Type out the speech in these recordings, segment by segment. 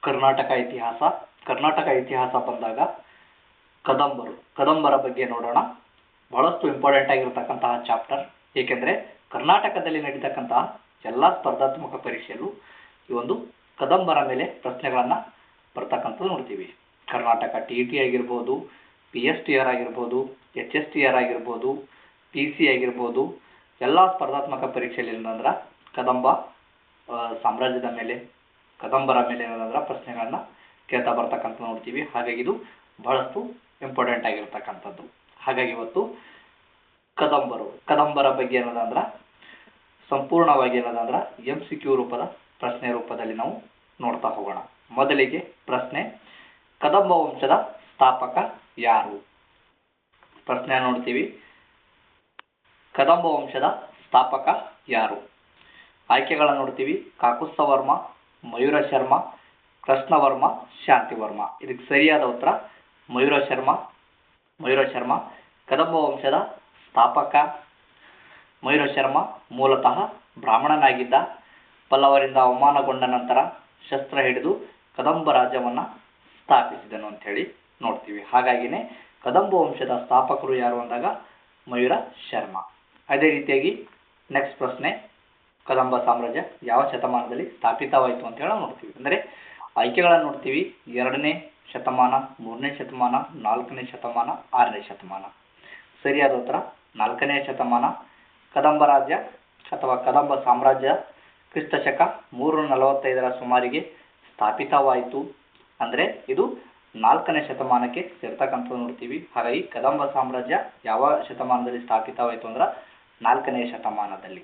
ಕರ್ನಾಟಕ ಇತಿಹಾಸ. ಕರ್ನಾಟಕ ಇತಿಹಾಸ ಬಂದಾಗ ಕದಂಬರ ಬಗ್ಗೆ ನೋಡೋಣ. ಬಹಳಷ್ಟು ಇಂಪಾರ್ಟೆಂಟ್ ಆಗಿರತಕ್ಕಂತಹ ಚಾಪ್ಟರ್, ಏಕೆಂದರೆ ಕರ್ನಾಟಕದಲ್ಲಿ ನಡೀತಕ್ಕಂತಹ ಎಲ್ಲ ಸ್ಪರ್ಧಾತ್ಮಕ ಪರೀಕ್ಷೆಯಲ್ಲೂ ಈ ಒಂದು ಕದಂಬರ ಮೇಲೆ ಪ್ರಶ್ನೆಗಳನ್ನು ಬರ್ತಕ್ಕಂಥದ್ದು ನೋಡ್ತೀವಿ. ಕರ್ನಾಟಕ TET ಆಗಿರ್ಬೋದು, PSTR ಆಗಿರ್ಬೋದು, HSTR ಆಗಿರ್ಬೋದು, PC ಆಗಿರ್ಬೋದು, ಎಲ್ಲ ಸ್ಪರ್ಧಾತ್ಮಕ ಪರೀಕ್ಷೆಯಲ್ಲಿ ಏನಂದ್ರೆ ಕದಂಬರ ಮೇಲೆ ಏನಂದ್ರೆ ಪ್ರಶ್ನೆಗಳನ್ನು ಕೇಳ್ತಾ ಬರ್ತಕ್ಕಂಥ ನೋಡ್ತೀವಿ. ಹಾಗಾಗಿ ಇದು ಬಹಳಷ್ಟು ಇಂಪಾರ್ಟೆಂಟ್ ಆಗಿರ್ತಕ್ಕಂಥದ್ದು. ಹಾಗಾಗಿ ಇವತ್ತು ಕದಂಬರ ಬಗ್ಗೆ ಏನದಂದ್ರೆ ಸಂಪೂರ್ಣವಾಗಿ ಏನದಂದ್ರೆ MCQ ರೂಪದ ಪ್ರಶ್ನೆ ರೂಪದಲ್ಲಿ ನಾವು ನೋಡ್ತಾ ಹೋಗೋಣ. ಮೊದಲಿಗೆ ಪ್ರಶ್ನೆ, ಕದಂಬ ವಂಶದ ಸ್ಥಾಪಕ ಯಾರು? ಪ್ರಶ್ನೆ ನೋಡ್ತೀವಿ. ಕದಂಬ ವಂಶದ ಸ್ಥಾಪಕ ಯಾರು? ಆಯ್ಕೆಗಳನ್ನು ನೋಡ್ತೀವಿ. ಕಾಕುಸ್ಥವರ್ಮ, ಮಯೂರ ಶರ್ಮ, ಕೃಷ್ಣವರ್ಮ, ಶಾಂತಿವರ್ಮ. ಇದಕ್ಕೆ ಸರಿಯಾದ ಉತ್ತರ ಮಯೂರ ಶರ್ಮ. ಕದಂಬ ವಂಶದ ಸ್ಥಾಪಕ ಮಯೂರ ಶರ್ಮ ಮೂಲತಃ ಬ್ರಾಹ್ಮಣನಾಗಿದ್ದ. ಪಲ್ಲವರಿಂದ ಅವಮಾನಗೊಂಡ ನಂತರ ಶಸ್ತ್ರ ಹಿಡಿದು ಕದಂಬ ರಾಜ್ಯವನ್ನು ಸ್ಥಾಪಿಸಿದನು ಅಂತ ಹೇಳಿ ನೋಡ್ತೀವಿ. ಹಾಗಾಗಿನೇ ಕದಂಬ ವಂಶದ ಸ್ಥಾಪಕರು ಯಾರು ಅಂದಾಗ ಮಯೂರ ಶರ್ಮ. ಅದೇ ರೀತಿಯಾಗಿ ನೆಕ್ಸ್ಟ್ ಪ್ರಶ್ನೆ, ಕದಂಬ ಸಾಮ್ರಾಜ್ಯ ಯಾವ ಶತಮಾನದಲ್ಲಿ ಸ್ಥಾಪಿತವಾಯಿತು ಅಂತ ಹೇಳಿ ನೋಡ್ತೀವಿ. ಅಂದರೆ ಆಯ್ಕೆಗಳನ್ನು ನೋಡ್ತೀವಿ. 2ನೇ ಶತಮಾನ, 3ನೇ ಶತಮಾನ, 4ನೇ ಶತಮಾನ, 6ನೇ ಶತಮಾನ. ಸರಿಯಾದ ಉತ್ತರ 4ನೇ ಶತಮಾನ. ಕದಂಬ ರಾಜ್ಯ ಅಥವಾ ಕದಂಬ ಸಾಮ್ರಾಜ್ಯ ಕ್ರಿಸ್ತಶಕ 345ರ ಸುಮಾರಿಗೆ ಸ್ಥಾಪಿತವಾಯಿತು. ಅಂದರೆ ಇದು 4ನೇ ಶತಮಾನಕ್ಕೆ ಸೇರ್ತಕ್ಕಂಥದ್ದು ನೋಡ್ತೀವಿ. ಹಾಗಾಗಿ ಕದಂಬ ಸಾಮ್ರಾಜ್ಯ ಯಾವ ಶತಮಾನದಲ್ಲಿ ಸ್ಥಾಪಿತವಾಯಿತು ಅಂದ್ರೆ 4ನೇ ಶತಮಾನದಲ್ಲಿ.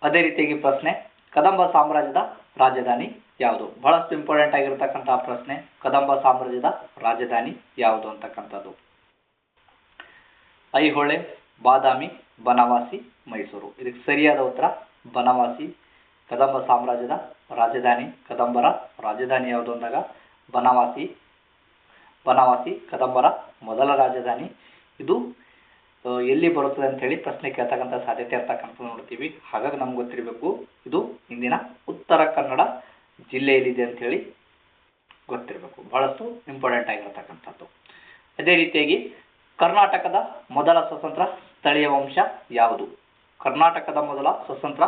ಅದೇ ರೀತಿಯಾಗಿ ಪ್ರಶ್ನೆ, ಕದಂಬ ಸಾಮ್ರಾಜ್ಯದ ರಾಜಧಾನಿ ಯಾವುದು? ಬಹಳಷ್ಟು ಇಂಪಾರ್ಟೆಂಟ್ ಆಗಿರತಕ್ಕಂತಹ ಪ್ರಶ್ನೆ, ಕದಂಬ ಸಾಮ್ರಾಜ್ಯದ ರಾಜಧಾನಿ ಯಾವುದು ಅಂತಕ್ಕಂಥದ್ದು. ಐಹೊಳೆ, ಬಾದಾಮಿ, ಬನವಾಸಿ, ಮೈಸೂರು. ಇದಕ್ಕೆ ಸರಿಯಾದ ಉತ್ತರ ಬನವಾಸಿ. ಕದಂಬ ಸಾಮ್ರಾಜ್ಯದ ರಾಜಧಾನಿ, ಕದಂಬರ ರಾಜಧಾನಿ ಯಾವುದು ಅಂದಾಗ ಬನವಾಸಿ. ಕದಂಬರ ಮೊದಲ ರಾಜಧಾನಿ. ಇದು ಎಲ್ಲಿ ಬರುತ್ತದೆ ಅಂತ ಹೇಳಿ ಪ್ರಶ್ನೆ ಕೇಳ್ತಕ್ಕಂಥ ಸಾಧ್ಯತೆ ಇರ್ತಕ್ಕಂಥ ನೋಡ್ತೀವಿ. ಹಾಗಾಗಿ ನಮ್ಗೆ ಗೊತ್ತಿರಬೇಕು, ಇದು ಇಂದಿನ ಉತ್ತರ ಕನ್ನಡ ಜಿಲ್ಲೆಯಲ್ಲಿದೆ ಅಂತ ಹೇಳಿ ಗೊತ್ತಿರಬೇಕು. ಬಹಳಷ್ಟು ಇಂಪಾರ್ಟೆಂಟ್ ಆಗಿರತಕ್ಕಂಥದ್ದು. ಅದೇ ರೀತಿಯಾಗಿ ಕರ್ನಾಟಕದ ಮೊದಲ ಸ್ವತಂತ್ರ ಸ್ಥಳೀಯ ವಂಶ ಯಾವುದು? ಕರ್ನಾಟಕದ ಮೊದಲ ಸ್ವತಂತ್ರ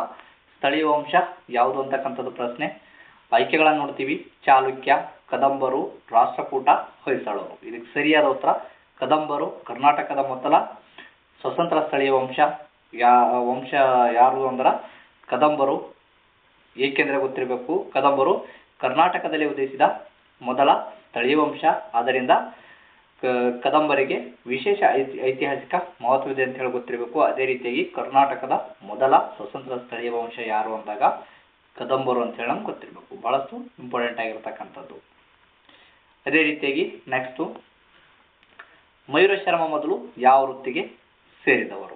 ಸ್ಥಳೀಯ ವಂಶ ಯಾವುದು ಅಂತಕ್ಕಂಥದ್ದು ಪ್ರಶ್ನೆ. ಆಯ್ಕೆಗಳನ್ನು ನೋಡ್ತೀವಿ. ಚಾಲುಕ್ಯ, ಕದಂಬರು, ರಾಷ್ಟ್ರಕೂಟ, ಹೊಯ್ಸಳರು. ಇದಕ್ಕೆ ಸರಿಯಾದ ಉತ್ತರ ಕದಂಬರು. ಕರ್ನಾಟಕದ ಮೊದಲ ಸ್ವತಂತ್ರ ಸ್ಥಳೀಯ ವಂಶ ಯಾರು ಅಂದ್ರೆ ಕದಂಬರು. ಏಕೆಂದರೆ ಗೊತ್ತಿರಬೇಕು, ಕದಂಬರು ಕರ್ನಾಟಕದಲ್ಲಿ ಉದಯಿಸಿದ ಮೊದಲ ಸ್ಥಳೀಯ ವಂಶ. ಆದ್ದರಿಂದ ಕದಂಬರಿಗೆ ವಿಶೇಷ ಐತಿಹಾಸಿಕ ಮಹತ್ವವಿದೆ ಅಂತ ಹೇಳಿ ಗೊತ್ತಿರಬೇಕು. ಅದೇ ರೀತಿಯಾಗಿ ಕರ್ನಾಟಕದ ಮೊದಲ ಸ್ವತಂತ್ರ ಸ್ಥಳೀಯ ವಂಶ ಯಾರು ಅಂದಾಗ ಕದಂಬರು ಅಂತ ಹೇಳಿ ನಮ್ಗೆ ಗೊತ್ತಿರಬೇಕು. ಬಹಳಷ್ಟು ಇಂಪಾರ್ಟೆಂಟ್ ಆಗಿರತಕ್ಕಂಥದ್ದು. ಅದೇ ರೀತಿಯಾಗಿ ನೆಕ್ಸ್ಟು, ಮಯೂರ ಶರ್ಮ ಮೊದಲು ಯಾವ ವೃತ್ತಿಗೆ ಸೇರಿದವನು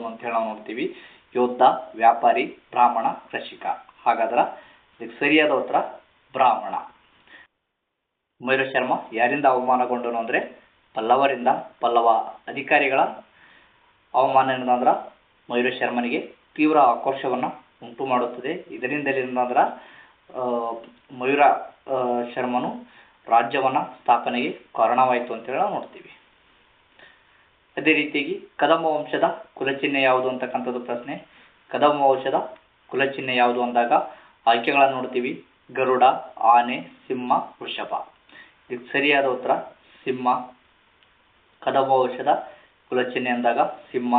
ಅಂತ ಹೇಳಿ ನಾವು ನೋಡ್ತೀವಿ. ಯೋಧ, ವ್ಯಾಪಾರಿ, ಬ್ರಾಹ್ಮಣ, ಕೃಷಿಕ. ಹಾಗಾದ್ರೆ ಇದಕ್ಕೆ ಸರಿಯಾದ ಉತ್ತರ ಬ್ರಾಹ್ಮಣ. ಮಯೂರ ಶರ್ಮ ಯಾರಿಂದ ಅವಮಾನಗೊಂಡನು ಅಂದರೆ ಪಲ್ಲವರಿಂದ. ಪಲ್ಲವ ಅಧಿಕಾರಿಗಳ ಅವಮಾನ ಏನಂದ್ರೆ ಮಯೂರ ಶರ್ಮನಿಗೆ ತೀವ್ರ ಆಕ್ರೋಶವನ್ನು ಉಂಟು ಮಾಡುತ್ತದೆ. ಇದರಿಂದಲೇ ಏನಂದ್ರೆ ಮಯೂರ ಶರ್ಮನು ರಾಜ್ಯವನ್ನು ಸ್ಥಾಪನೆಗೆ ಕಾರಣವಾಯಿತು ಅಂತೇಳಿ ನಾವು ನೋಡ್ತೀವಿ. ಅದೇ ರೀತಿಯಾಗಿ ಕದಂಬ ವಂಶದ ಕುಲಚಿಹ್ನೆ ಯಾವುದು ಅಂತಕ್ಕಂಥದ್ದು ಪ್ರಶ್ನೆ. ಕದಂಬ ವಂಶದ ಕುಲಚಿಹ್ನೆ ಯಾವುದು ಅಂದಾಗ ಆಯ್ಕೆಗಳನ್ನು ನೋಡ್ತೀವಿ. ಗರುಡ, ಆನೆ, ಸಿಂಹ, ವೃಷಭ. ಇದಕ್ಕೆ ಸರಿಯಾದ ಉತ್ತರ ಸಿಂಹ. ಕದಂಬ ವಂಶದ ಕುಲಚಿಹ್ನೆ ಅಂದಾಗ ಸಿಂಹ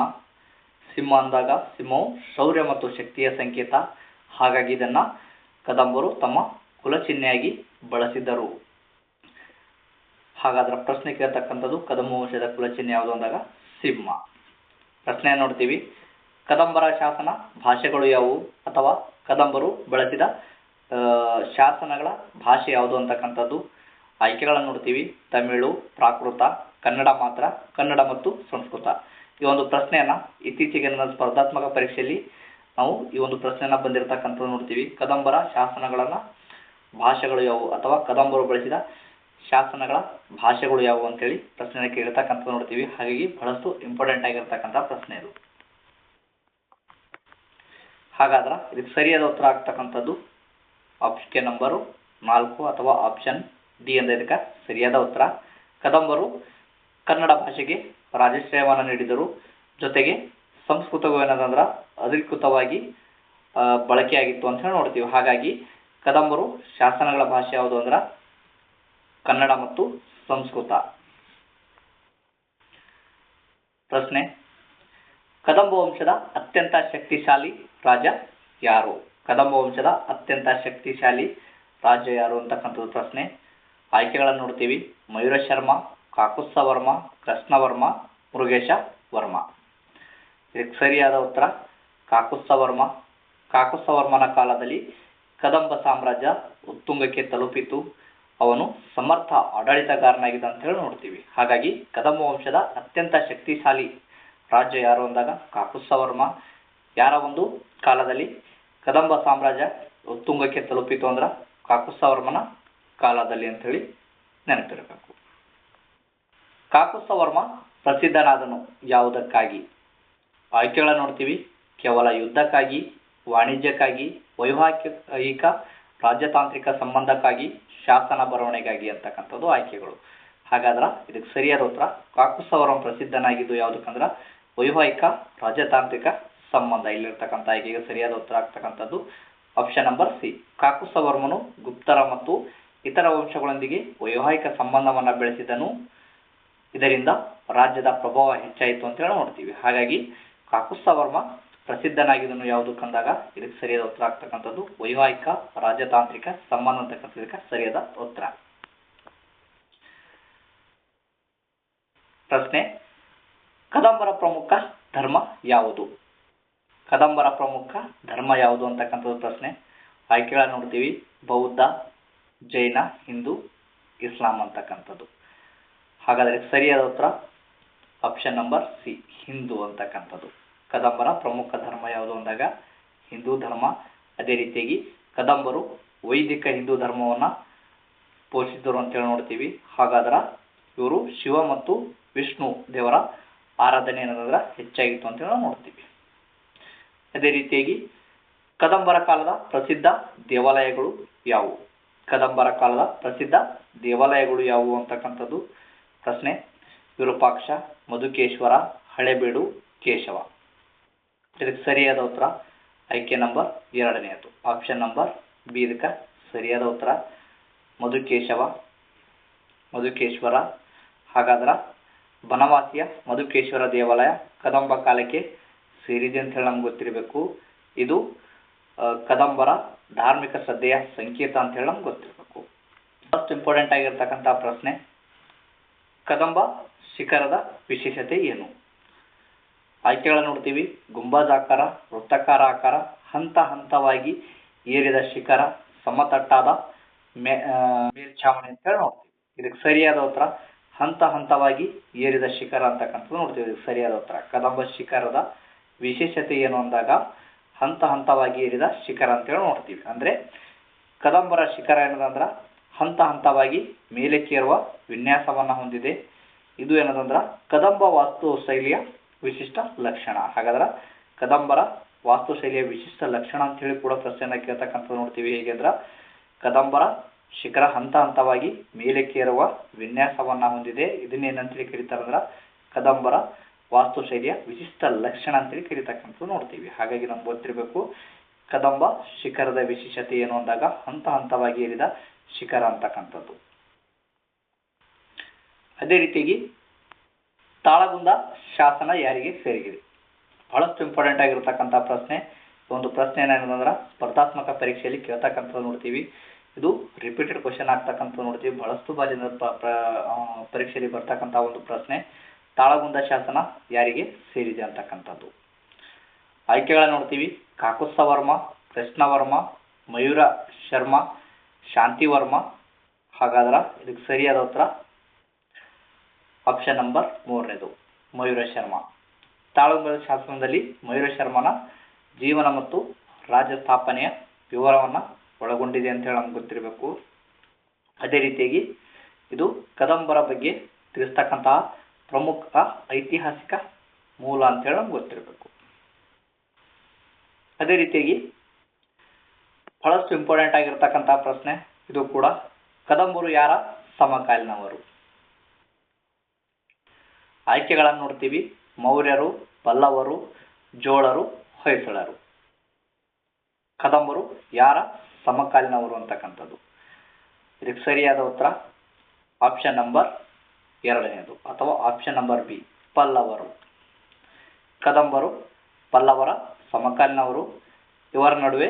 ಅಂದಾಗ ಸಿಂಹವು ಶೌರ್ಯ ಮತ್ತು ಶಕ್ತಿಯ ಸಂಕೇತ. ಹಾಗಾಗಿ ಇದನ್ನು ಕದಂಬರು ತಮ್ಮ ಕುಲಚಿಹ್ನೆಯಾಗಿ ಬಳಸಿದ್ದರು. ಹಾಗಾದ್ರೆ ಪ್ರಶ್ನೆ ಕೇಳ್ತಕ್ಕಂಥದ್ದು ಕದಂಬ ವಂಶದ ಕುಲಚಿಹ್ನೆ ಯಾವುದು ಅಂದಾಗ ಸಿಂಹ. ಪ್ರಶ್ನೆ ನೋಡ್ತೀವಿ. ಕದಂಬರ ಶಾಸನ ಭಾಷೆಗಳು ಯಾವುವು ಅಥವಾ ಕದಂಬರು ಬಳಸಿದ ಶಾಸನಗಳ ಭಾಷೆ ಯಾವುದು ಅಂತಕ್ಕಂಥದ್ದು. ಆಯ್ಕೆಗಳನ್ನು ನೋಡ್ತೀವಿ. ತಮಿಳು, ಪ್ರಾಕೃತ, ಕನ್ನಡ ಮಾತ್ರ, ಕನ್ನಡ ಮತ್ತು ಸಂಸ್ಕೃತ. ಈ ಒಂದು ಪ್ರಶ್ನೆಯನ್ನ ಇತ್ತೀಚೆಗೆ ನನ್ನ ಸ್ಪರ್ಧಾತ್ಮಕ ಪರೀಕ್ಷೆಯಲ್ಲಿ ನಾವು ಈ ಒಂದು ಪ್ರಶ್ನೆಯನ್ನ ಬಂದಿರತಕ್ಕಂಥದ್ದು ನೋಡ್ತೀವಿ. ಕದಂಬರ ಶಾಸನಗಳನ್ನ ಭಾಷೆಗಳು ಯಾವುವು ಅಥವಾ ಕದಂಬರು ಬಳಸಿದ ಶಾಸನಗಳ ಭಾಷೆಗಳು ಯಾವುವು ಅಂತೇಳಿ ಪ್ರಶ್ನೆ ಕೇಳ್ತಕ್ಕಂಥದ್ದು ನೋಡ್ತೀವಿ. ಹಾಗಾಗಿ ಬಹಳಷ್ಟು ಇಂಪಾರ್ಟೆಂಟ್ ಆಗಿರ್ತಕ್ಕಂಥ ಪ್ರಶ್ನೆ ಇದು. ಹಾಗಾದ್ರೆ ಇದಕ್ಕೆ ಸರಿಯಾದ ಉತ್ತರ ಆಗ್ತಕ್ಕಂಥದ್ದು ಆಪ್ಷನ್ ನಂಬರು 4 ಅಥವಾ ಆಪ್ಷನ್ ಡಿ ಅಂತ ಇದಕ್ಕೆ ಸರಿಯಾದ ಉತ್ತರ. ಕದಂಬರು ಕನ್ನಡ ಭಾಷೆಗೆ ರಾಜಶ್ರಯವನ್ನು ನೀಡಿದರು. ಜೊತೆಗೆ ಸಂಸ್ಕೃತವು ಏನದಂದ್ರೆ ಅಧಿಕೃತವಾಗಿ ಬಳಕೆಯಾಗಿತ್ತು ಅಂತ ಹೇಳಿ ನೋಡ್ತೀವಿ. ಹಾಗಾಗಿ ಕದಂಬರು ಶಾಸನಗಳ ಭಾಷೆ ಯಾವುದು ಅಂದ್ರೆ ಕನ್ನಡ ಮತ್ತು ಸಂಸ್ಕೃತ. ಪ್ರಶ್ನೆ, ಕದಂಬ ವಂಶದ ಅತ್ಯಂತ ಶಕ್ತಿಶಾಲಿ ರಾಜ ಯಾರು? ಕದಂಬ ವಂಶದ ಅತ್ಯಂತ ಶಕ್ತಿಶಾಲಿ ರಾಜ ಯಾರು ಅಂತಕ್ಕಂಥದ್ದು ಪ್ರಶ್ನೆ. ಆಯ್ಕೆಗಳನ್ನು ನೋಡ್ತೀವಿ. ಮಯೂರ ಶರ್ಮ, ಕಾಕುತ್ಸ ವರ್ಮ, ಕೃಷ್ಣವರ್ಮ, ಮೃಗೇಶ ವರ್ಮ. ಇದಕ್ಕೆ ಸರಿಯಾದ ಉತ್ತರ ಕಾಕುತ್ಸ ವರ್ಮ. ಕಾಕುತ್ಸ ವರ್ಮನ ಕಾಲದಲ್ಲಿ ಕದಂಬ ಸಾಮ್ರಾಜ್ಯ ಉತ್ತುಂಗಕ್ಕೆ ತಲುಪಿತು. ಅವನು ಸಮರ್ಥ ಆಡಳಿತಗಾರನಾಗಿದ್ದ ಅಂತ ಹೇಳಿ ನೋಡ್ತೀವಿ. ಹಾಗಾಗಿ ಕದಂಬ ವಂಶದ ಅತ್ಯಂತ ಶಕ್ತಿಶಾಲಿ ರಾಜ್ಯ ಯಾರು ಅಂದಾಗ ಕಾಕುತ್ಸ ವರ್ಮ. ಯಾರ ಒಂದು ಕಾಲದಲ್ಲಿ ಕದಂಬ ಸಾಮ್ರಾಜ್ಯ ಉತ್ತುಂಗಕ್ಕೆ ತಲುಪಿತು ಅಂದ್ರೆ ಕಾಕುತ್ಸ ವರ್ಮನ ಕಾಲದಲ್ಲಿ ಅಂತ ಹೇಳಿ ನೆನಪಿರಬೇಕು. ಕಾಕುತ್ಸ ವರ್ಮ ಪ್ರಸಿದ್ಧನಾದನು ಯಾವುದಕ್ಕಾಗಿ? ಆಯ್ಕೆಗಳನ್ನು ನೋಡ್ತೀವಿ. ಕೇವಲ ಯುದ್ಧಕ್ಕಾಗಿ, ವಾಣಿಜ್ಯಕ್ಕಾಗಿ, ವೈವಾಹಿಕ ರಾಜತಾಂತ್ರಿಕ ಸಂಬಂಧಕ್ಕಾಗಿ, ಶಾಸನ ಬರವಣಿಗೆಗಾಗಿ ಅಂತಕ್ಕಂಥದ್ದು ಆಯ್ಕೆಗಳು. ಹಾಗಾದ್ರೆ ಇದಕ್ಕೆ ಸರಿಯಾದ ಉತ್ತರ ಕಾಕುತ್ಸ ವರ್ಮ ಪ್ರಸಿದ್ಧನಾಗಿದ್ದು ಯಾವುದಕ್ಕಂದ್ರೆ ವೈವಾಹಿಕ ರಾಜತಾಂತ್ರಿಕ ಸಂಬಂಧ. ಇಲ್ಲಿರ್ತಕ್ಕಂಥ ಆಯ್ಕೆಗೆ ಸರಿಯಾದ ಉತ್ತರ ಆಗ್ತಕ್ಕಂಥದ್ದು ಆಪ್ಷನ್ ನಂಬರ್ ಸಿ. ಕಾಕುತ್ಸ ವರ್ಮನು ಗುಪ್ತರ ಮತ್ತು ಇತರ ವಂಶಗಳೊಂದಿಗೆ ವೈವಾಹಿಕ ಸಂಬಂಧವನ್ನು ಬೆಳೆಸಿದನು. ಇದರಿಂದ ರಾಜ್ಯದ ಪ್ರಭಾವ ಹೆಚ್ಚಾಯಿತು ಅಂತ ಹೇಳಿ ನೋಡ್ತೀವಿ. ಹಾಗಾಗಿ ಕಾಕುತ್ಸ ವರ್ಮ ಪ್ರಸಿದ್ಧನಾಗಿದ್ದನು ಯಾವುದಕ್ಕಂದಾಗ ಇದಕ್ಕೆ ಸರಿಯಾದ ಉತ್ತರ ಆಗ್ತಕ್ಕಂಥದ್ದು ವೈವಾಹಿಕ ರಾಜತಾಂತ್ರಿಕ ಸಂಬಂಧ ಅಂತಕ್ಕಂಥದಕ್ಕೆ ಸರಿಯಾದ ಉತ್ತರ. ಪ್ರಶ್ನೆ, ಕದಂಬರ ಪ್ರಮುಖ ಧರ್ಮ ಯಾವುದು? ಕದಂಬರ ಪ್ರಮುಖ ಧರ್ಮ ಯಾವುದು ಅಂತಕ್ಕಂಥದ್ದು ಪ್ರಶ್ನೆ. ಆಯ್ಕೆಗಳನ್ನು ನೋಡ್ತೀವಿ. ಬೌದ್ಧ, ಜೈನ, ಹಿಂದೂ, ಇಸ್ಲಾಂ ಅಂತಕ್ಕಂಥದ್ದು. ಹಾಗಾದರೆ ಸರಿಯಾದ ಉತ್ತರ ಆಪ್ಷನ್ ನಂಬರ್ ಸಿ, ಹಿಂದೂ ಅಂತಕ್ಕಂಥದ್ದು. ಕದಂಬರ ಪ್ರಮುಖ ಧರ್ಮ ಯಾವುದು ಅಂದಾಗ ಹಿಂದೂ ಧರ್ಮ. ಅದೇ ರೀತಿಯಾಗಿ ಕದಂಬರು ವೈದಿಕ ಹಿಂದೂ ಧರ್ಮವನ್ನು ಪೋಷಿಸಿದರು ಅಂತೇಳಿ ನೋಡ್ತೀವಿ. ಹಾಗಾದ್ರೆ ಇವರು ಶಿವ ಮತ್ತು ವಿಷ್ಣು ದೇವರ ಆರಾಧನೆ ಏನಂದ್ರೆ ಹೆಚ್ಚಾಗಿತ್ತು ಅಂತೇಳಿ ನೋಡ್ತೀವಿ. ಅದೇ ರೀತಿಯಾಗಿ ಕದಂಬರ ಕಾಲದ ಪ್ರಸಿದ್ಧ ದೇವಾಲಯಗಳು ಯಾವುವು? ಕದಂಬರ ಕಾಲದ ಪ್ರಸಿದ್ಧ ದೇವಾಲಯಗಳು ಯಾವುವು ಅಂತಕ್ಕಂಥದ್ದು ಪ್ರಶ್ನೆ. ವಿರೂಪಾಕ್ಷ, ಮಧುಕೇಶ್ವರ, ಹಳೇಬೀಡು, ಕೇಶವ. ಇದಕ್ಕೆ ಸರಿಯಾದ ಉತ್ತರ ಆಯ್ಕೆ ನಂಬರ್ 2ನೇದು ಆಪ್ಷನ್ ನಂಬರ್ ಬಿ ಇದಕ್ಕೆ ಸರಿಯಾದ ಉತ್ತರ ಮಧುಕೇಶ್ವರ. ಹಾಗಾದ್ರೆ ಬನವಾಸಿಯ ಮಧುಕೇಶ್ವರ ದೇವಾಲಯ ಕದಂಬ ಕಾಲಕ್ಕೆ ಸೇರಿದೆ ಅಂತ ಹೇಳಿ ನಮ್ಗೆ ಗೊತ್ತಿರಬೇಕು. ಇದು ಕದಂಬರ ಧಾರ್ಮಿಕ ಶ್ರದ್ಧೆಯ ಸಂಕೇತ ಅಂತ ಹೇಳಿ ನಮ್ಗೆ ಗೊತ್ತಿರಬೇಕು. ಫಸ್ಟ್ ಇಂಪಾರ್ಟೆಂಟ್ ಆಗಿರ್ತಕ್ಕಂಥ ಪ್ರಶ್ನೆ, ಕದಂಬ ಶಿಖರದ ವಿಶೇಷತೆ ಏನು? ಆಯ್ಕೆಗಳನ್ನು ನೋಡ್ತೀವಿ. ಗುಂಬಜಾಕಾರ, ವೃತ್ತಾಕಾರ ಆಕಾರ, ಹಂತ ಹಂತವಾಗಿ ಏರಿದ ಶಿಖರ, ಸಮತಟ್ಟಾದ ಮೇಲ್ಛಾವಣಿ ಅಂತ ಹೇಳಿ ನೋಡ್ತೀವಿ. ಇದಕ್ಕೆ ಸರಿಯಾದ ಉತ್ತರ ಹಂತ ಹಂತವಾಗಿ ಏರಿದ ಶಿಖರ ಅಂತಕ್ಕಂಥದ್ದು ನೋಡ್ತೀವಿ. ಇದಕ್ಕೆ ಸರಿಯಾದ ಉತ್ತರ ಕದಂಬ ಶಿಖರದ ವಿಶೇಷತೆ ಏನು ಅಂದಾಗ ಹಂತ ಹಂತವಾಗಿ ಏರಿದ ಶಿಖರ ಅಂತೇಳಿ ನೋಡ್ತೀವಿ. ಅಂದ್ರೆ ಕದಂಬರ ಶಿಖರ ಏನದಂದ್ರೆ ಹಂತ ಹಂತವಾಗಿ ಮೇಲಕ್ಕೇರುವ ವಿನ್ಯಾಸವನ್ನ ಹೊಂದಿದೆ. ಇದು ಏನದಂದ್ರೆ ಕದಂಬ ವಾಸ್ತು ಶೈಲಿಯ ವಿಶಿಷ್ಟ ಲಕ್ಷಣ. ಹಾಗಾದ್ರೆ ಕದಂಬರ ವಾಸ್ತುಶೈಲಿಯ ವಿಶಿಷ್ಟ ಲಕ್ಷಣ ಅಂತ ಹೇಳಿ ಕೂಡ ಪ್ರಶ್ನೆಯನ್ನ ಕೇಳ್ತಕ್ಕಂಥದ್ದು ನೋಡ್ತೀವಿ. ಹೇಗೆ ಅಂದ್ರೆ ಕದಂಬರ ಶಿಖರ ಹಂತ ಹಂತವಾಗಿ ಮೇಲಕ್ಕೇರುವ ವಿನ್ಯಾಸವನ್ನ ಹೊಂದಿದೆ. ಇದನ್ನೇನಂತೇಳಿ ಕರೀತಾರಂದ್ರ ಕದಂಬರ ವಾಸ್ತುಶೈಲಿಯ ವಿಶಿಷ್ಟ ಲಕ್ಷಣ ಅಂತೇಳಿ ಕರೀತಕ್ಕಂಥದ್ದು ನೋಡ್ತೀವಿ. ಹಾಗಾಗಿ ನಮ್ಗೆ ಗೊತ್ತಿರಬೇಕು ಕದಂಬ ಶಿಖರದ ವಿಶೇಷತೆ ಏನು ಅಂದಾಗ ಹಂತ ಹಂತವಾಗಿ ಏರಿದ ಶಿಖರ ಅಂತಕ್ಕಂಥದ್ದು. ಅದೇ ರೀತಿಯಾಗಿ ತಾಳಗುಂದ ಶಾಸನ ಯಾರಿಗೆ ಸೇರಿದೆ? ಬಹಳಷ್ಟು ಇಂಪಾರ್ಟೆಂಟ್ ಆಗಿರತಕ್ಕಂಥ ಪ್ರಶ್ನೆ. ಒಂದು ಪ್ರಶ್ನೆ ಏನಂದ್ರೆ ಸ್ಪರ್ಧಾತ್ಮಕ ಪರೀಕ್ಷೆಯಲ್ಲಿ ಕೇಳ್ತಕ್ಕಂಥದ್ದು ನೋಡ್ತೀವಿ. ಇದು ರಿಪೀಟೆಡ್ ಕ್ವಶನ್ ಆಗ್ತಕ್ಕಂಥದ್ದು ನೋಡ್ತೀವಿ. ಬಹಳಷ್ಟು ಬಾರಿ ಪರೀಕ್ಷೆಯಲ್ಲಿ ಬರ್ತಕ್ಕಂಥ ಒಂದು ಪ್ರಶ್ನೆ. ತಾಳಗುಂದ ಶಾಸನ ಯಾರಿಗೆ ಸೇರಿದೆ ಅಂತಕ್ಕಂಥದ್ದು. ಆಯ್ಕೆಗಳನ್ನು ನೋಡ್ತೀವಿ. ಕಾಕುತ್ಸ ವರ್ಮ, ಕೃಷ್ಣವರ್ಮ, ಮಯೂರ ಶರ್ಮ, ಶಾಂತಿವರ್ಮ. ಹಾಗಾದ್ರೆ ಇದಕ್ಕೆ ಸರಿಯಾದ ಉತ್ತರ ಆಪ್ಷನ್ ನಂಬರ್ 3ನೇದು ಮಯೂರ ಶರ್ಮ. ತಾಳಗುಂದ ಶಾಸನದಲ್ಲಿ ಮಯೂರ ಶರ್ಮನ ಜೀವನ ಮತ್ತು ರಾಜ್ಯ ಸ್ಥಾಪನೆಯ ವಿವರವನ್ನ ಒಳಗೊಂಡಿದೆ ಅಂತ ಹೇಳಿ ನಮ್ಗೆ ಗೊತ್ತಿರಬೇಕು. ಅದೇ ರೀತಿಯಾಗಿ ಇದು ಕದಂಬರ ಬಗ್ಗೆ ತಿಳಿಸ್ತಕ್ಕಂತಹ ಪ್ರಮುಖ ಐತಿಹಾಸಿಕ ಮೂಲ ಅಂತ ಹೇಳಿ ನಮ್ಗೆ ಗೊತ್ತಿರಬೇಕು. ಅದೇ ರೀತಿಯಾಗಿ ಬಹಳಷ್ಟು ಇಂಪಾರ್ಟೆಂಟ್ ಆಗಿರ್ತಕ್ಕಂಥ ಪ್ರಶ್ನೆ ಇದು ಕೂಡ, ಕದಂಬರು ಯಾರ ಸಮಕಾಲೀನವರು? ಆಯ್ಕೆಗಳನ್ನು ನೋಡ್ತೀವಿ. ಮೌರ್ಯರು, ಪಲ್ಲವರು, ಜೋಳರು, ಹೊಯ್ಸಳರು. ಕದಂಬರು ಯಾರ ಸಮಕಾಲೀನವರು ಅಂತಕ್ಕಂಥದ್ದು. ಇದಕ್ಕೆ ಸರಿಯಾದ ಉತ್ತರ ಆಪ್ಷನ್ ನಂಬರ್ 2ನೇದು ಅಥವಾ ಆಪ್ಷನ್ ನಂಬರ್ ಬಿ, ಪಲ್ಲವರು. ಕದಂಬರು ಪಲ್ಲವರ ಸಮಕಾಲೀನವರು. ಇವರ ನಡುವೆ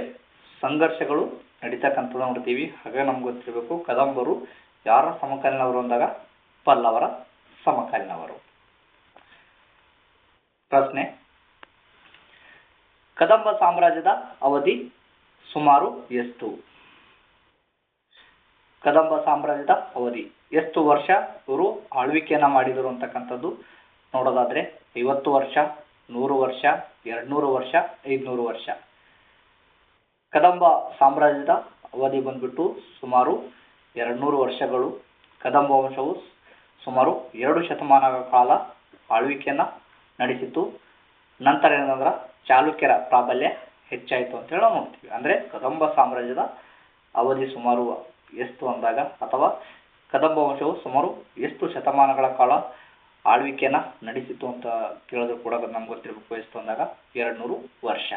ಸಂಘರ್ಷಗಳು ನಡೀತಕ್ಕಂಥದ್ದು ನೋಡ್ತೀವಿ. ಹಾಗೆ ನಮ್ಗೆ ಗೊತ್ತಿರಬೇಕು, ಕದಂಬರು ಯಾರ ಸಮಕಾಲೀನವರು ಅಂದಾಗ ಪಲ್ಲವರ ಸಮಕಾಲೀನವರು. ಪ್ರಶ್ನೆ, ಕದಂಬ ಸಾಮ್ರಾಜ್ಯದ ಅವಧಿ ಸುಮಾರು ಎಷ್ಟು? ಕದಂಬ ಸಾಮ್ರಾಜ್ಯದ ಅವಧಿ ಎಷ್ಟು ವರ್ಷ ಇವರು ಆಳ್ವಿಕೆಯನ್ನ ಮಾಡಿದರು ಅಂತಕ್ಕಂಥದ್ದು ನೋಡೋದಾದ್ರೆ 50 ವರ್ಷ, 100 ವರ್ಷ, 200 ವರ್ಷ, 500 ವರ್ಷ. ಕದಂಬ ಸಾಮ್ರಾಜ್ಯದ ಅವಧಿ ಬಂದ್ಬಿಟ್ಟು ಸುಮಾರು 200 ವರ್ಷಗಳು. ಕದಂಬ ವಂಶವು ಸುಮಾರು 2 ಶತಮಾನಗಳ ಕಾಲ ಆಳ್ವಿಕೆಯನ್ನ ನಡೆಸಿತು. ನಂತರ ಏನಂದ್ರೆ ಚಾಲುಕ್ಯರ ಪ್ರಾಬಲ್ಯ ಹೆಚ್ಚಾಯಿತು ಅಂತ ಹೇಳಿ ನಾವು ನೋಡ್ತೀವಿ. ಅಂದ್ರೆ ಕದಂಬ ಸಾಮ್ರಾಜ್ಯದ ಅವಧಿ ಸುಮಾರು ಎಷ್ಟು ಅಂದಾಗ, ಅಥವಾ ಕದಂಬ ವಂಶವು ಸುಮಾರು ಎಷ್ಟು ಶತಮಾನಗಳ ಕಾಲ ಆಳ್ವಿಕೆಯನ್ನ ನಡೆಸಿತು ಅಂತ ಕೇಳಿದ್ರು ಕೂಡ ನಮ್ಗೆ ಗೊತ್ತಿರಬೇಕು. ಎಷ್ಟು ಅಂದಾಗ 200 ವರ್ಷ.